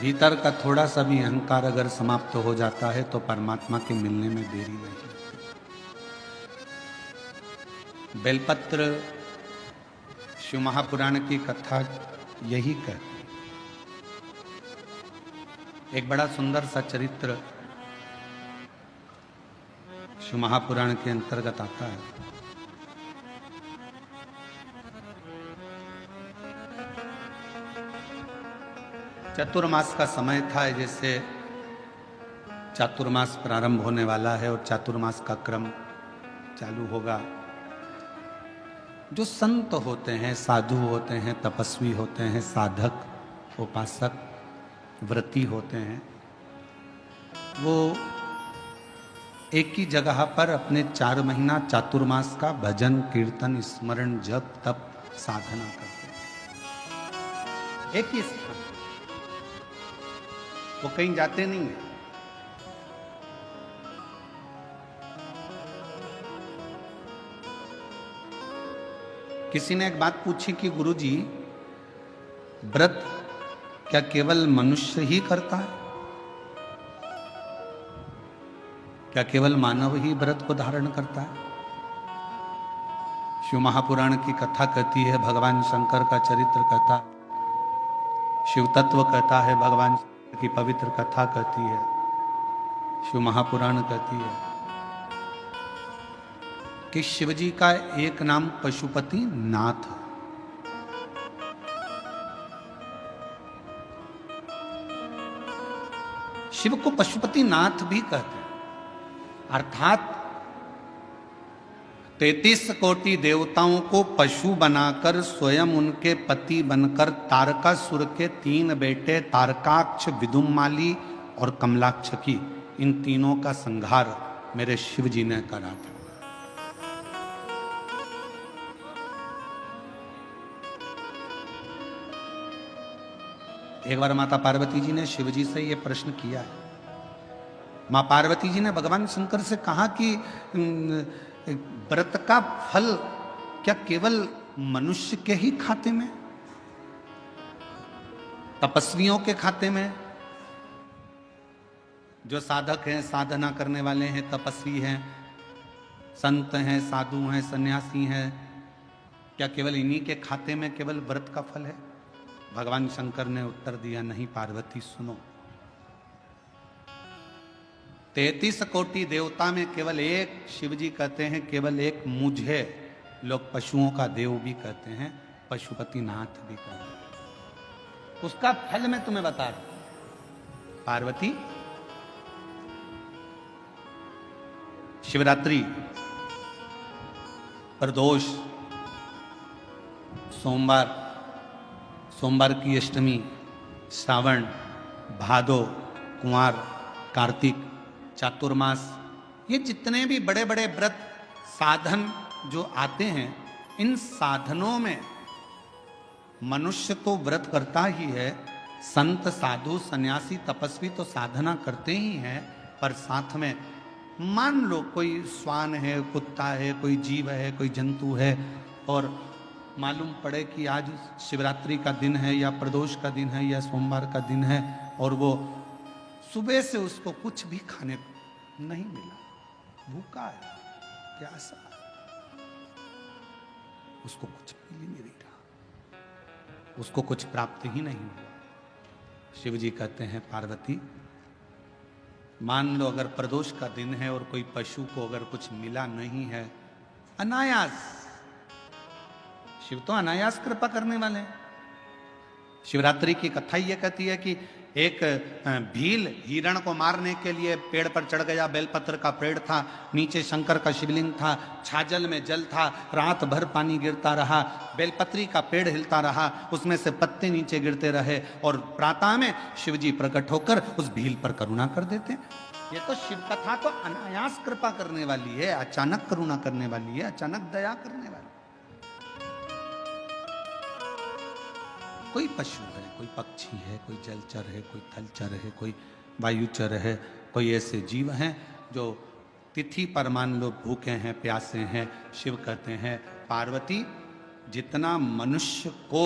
भीतर का थोड़ा सा भी अहंकार अगर समाप्त हो जाता है तो परमात्मा के मिलने में देरी नहीं। बेलपत्र शिव महापुराण की कथा यही कहती है। एक बड़ा सुंदर सा चरित्र शिव महापुराण के अंतर्गत आता है। चतुर्मास का समय था, जैसे चातुर्मास प्रारंभ होने वाला है और चातुर्मास का क्रम चालू होगा। जो संत होते हैं, साधु होते हैं, तपस्वी होते हैं, साधक, उपासक, व्रती होते हैं, वो एक ही जगह पर अपने 4 महीना चातुर्मास का भजन कीर्तन स्मरण जप तप साधना करते हैं, एक ही स्थान। वो कहीं जाते नहीं है। किसी ने एक बात पूछी कि गुरुजी, व्रत क्या केवल मनुष्य ही करता है? क्या केवल मानव ही व्रत को धारण करता है? शिव महापुराण की कथा कहती है, भगवान शंकर का चरित्र कहता, शिव तत्व कहता है, भगवान की पवित्र कथा कहती है, शिव महापुराण कहती है कि शिवजी का एक नाम पशुपति नाथ है। शिव को पशुपति नाथ भी कहते हैं, अर्थात 33 कोटि देवताओं को पशु बनाकर स्वयं उनके पति बनकर तारकासुर के 3 बेटे तारकाक्ष, विदुमाली और कमलाक्ष की, इन तीनों का संहार मेरे शिव जी ने करा था। एक बार माता पार्वती जी ने शिव जी से यह प्रश्न किया है। मां पार्वती जी ने भगवान शंकर से कहा कि व्रत का फल क्या केवल मनुष्य के ही खाते में, तपस्वियों के खाते में? जो साधक हैं, साधना करने वाले हैं, तपस्वी हैं, संत हैं, साधु हैं, सन्यासी हैं, क्या केवल इन्हीं के खाते में केवल व्रत का फल है? भगवान शंकर ने उत्तर दिया, नहीं पार्वती, सुनो। 33 कोटि देवता में केवल एक शिव जी कहते हैं, केवल एक मुझे लोग पशुओं का देव भी कहते हैं, पशुपति नाथ भी कहते हैं। उसका फल मैं तुम्हें बता रहा हूं। पार्वती, शिवरात्रि, प्रदोष, सोमवार की अष्टमी, श्रावण, भादो, कुंवार, कार्तिक, चातुर्मास, ये जितने भी बड़े बड़े व्रत साधन जो आते हैं, इन साधनों में मनुष्य तो व्रत करता ही है, संत, साधु, सन्यासी, तपस्वी तो साधना करते ही हैं, पर साथ में मान लो कोई श्वान है, कुत्ता है, कोई जीव है, कोई जंतु है, और मालूम पड़े कि आज शिवरात्रि का दिन है या प्रदोष का दिन है या सोमवार का दिन है, और वो सुबह से उसको कुछ भी खाने को नहीं मिला, भूखा है, प्यासा, उसको कुछ मिल ही नहीं रहा, उसको कुछ प्राप्त ही नहीं हुआ। शिव जी कहते हैं पार्वती, मान लो अगर प्रदोष का दिन है और कोई पशु को अगर कुछ मिला नहीं है, अनायास, शिव तो अनायास कृपा करने वाले हैं। शिवरात्रि की कथा ये कहती है कि एक भील हिरण को मारने के लिए पेड़ पर चढ़ गया। बेलपत्र का पेड़ था, नीचे शंकर का शिवलिंग था, छाजल में जल था, रात भर पानी गिरता रहा, बेलपत्री का पेड़ हिलता रहा, उसमें से पत्ते नीचे गिरते रहे और प्रातः में शिवजी प्रकट होकर उस भील पर करुणा कर देते। ये तो शिव कथा तो अनायास कृपा करने वाली है, अचानक करुणा करने वाली है, अचानक दया करने वाली। कोई पशु है, कोई पक्षी है, कोई जलचर है, कोई थलचर है, कोई वायुचर है, कोई ऐसे जीव हैं जो तिथि पर मान लो भूखे हैं, प्यासे हैं। शिव कहते हैं पार्वती, जितना मनुष्य को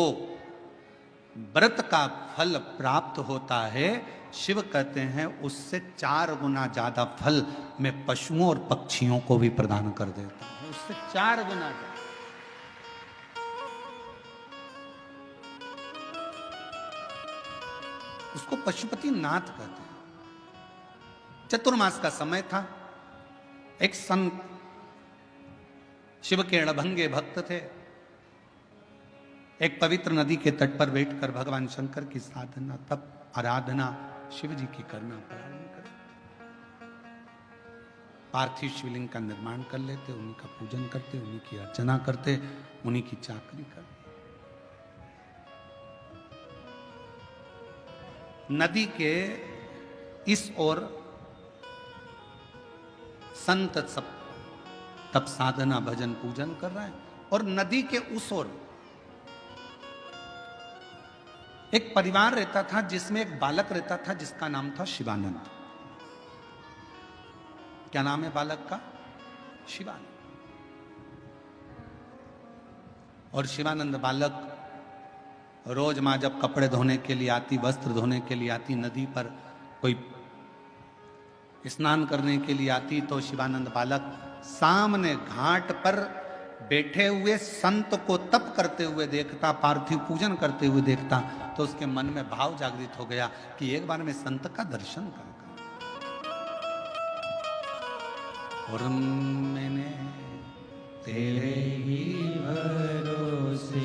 व्रत का फल प्राप्त होता है, शिव कहते हैं उससे 4 गुना ज्यादा फल मैं पशुओं और पक्षियों को भी प्रदान कर देता हूं, उससे 4 गुना ज्यादा। उसको पशुपति नाथ कहते हैं। चतुर्मास का समय था। एक संत शिव के अड़भंगे भक्त थे, एक पवित्र नदी के तट पर बैठकर भगवान शंकर की साधना, तप, आराधना शिव जी की करना प्रारंभ कर। पार्थिव शिवलिंग का निर्माण कर लेते, उन्हीं का पूजन करते, उन्हीं की अर्चना करते, उन्हीं की चाकरी करते। नदी के इस ओर संत सब तप साधना भजन पूजन कर रहे हैं और नदी के उस ओर एक परिवार रहता था जिसमें एक बालक रहता था जिसका नाम था शिवानंद। क्या नाम है बालक का? शिवानंद। और शिवानंद बालक रोज माँ जब कपड़े धोने के लिए आती, वस्त्र धोने के लिए आती, नदी पर कोई स्नान करने के लिए आती, तो शिवानंद बालक सामने घाट पर बैठे हुए संत को तप करते हुए देखता, पार्थिव पूजन करते हुए देखता, तो उसके मन में भाव जागृत हो गया कि एक बार मैं संत का दर्शन करूंगा। और मैंने तेरे ही भरोसे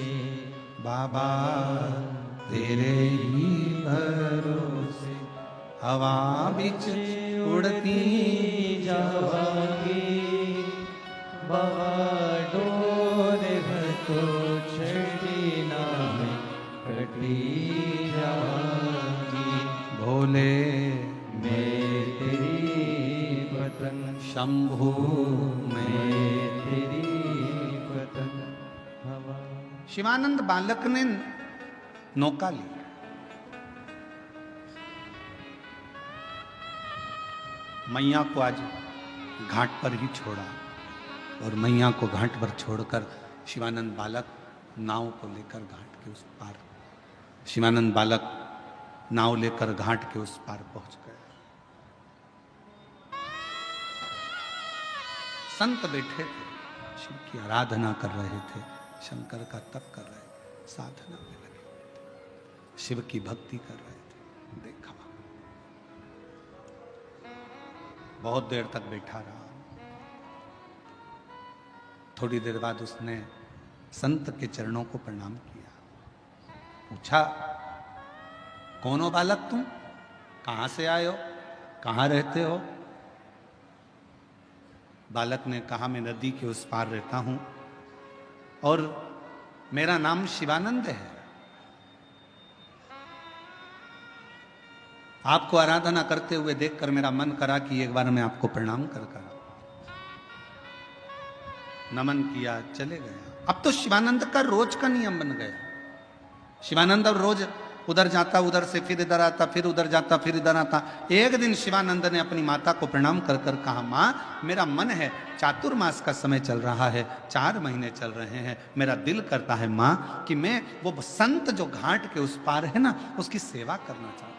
बाबा, तेरे ही भरोसे हवा बिच उड़ती जावांगी, बाबा डोर तो छड़ी ना कटी जावांगी। भोले मैं तेरी पतंग, शंभू मैं तेरी पतंग हवा। शिवानंद बालक ने नौका ली, मैया को आज घाट पर ही छोड़ा और मैया को घाट पर छोड़कर शिवानंद बालक नाव को लेकर घाट के उस पार, शिवानंद बालक नाव लेकर घाट के उस पार पहुंच गए। संत बैठे थे, शिव की आराधना कर रहे थे, शंकर का तप कर रहे थे, साधना में लगे थे, शिव की भक्ति कर रहे थे। देखा बहुत देर तक बैठा रहा। थोड़ी देर बाद उसने संत के चरणों को प्रणाम किया, पूछा कौन हो बालक तुम, कहां से आए हो, कहां रहते हो? बालक ने कहा मैं नदी के उस पार रहता हूं और मेरा नाम शिवानंद है। आपको आराधना करते हुए देखकर मेरा मन करा कि एक बार मैं आपको प्रणाम कर करा। नमन किया, चले गया। अब तो शिवानंद का रोज का नियम बन गया। शिवानंद अब रोज उधर जाता, उधर से फिर इधर आता, फिर उधर जाता, फिर इधर आता। एक दिन शिवानंद ने अपनी माता को प्रणाम कर कर कहा, माँ मेरा मन है, चातुर्मास का समय चल रहा है, 4 महीने चल रहे हैं, मेरा दिल करता है माँ कि मैं वो संत जो घाट के उस पार है ना, उसकी सेवा करना चाहता हूं।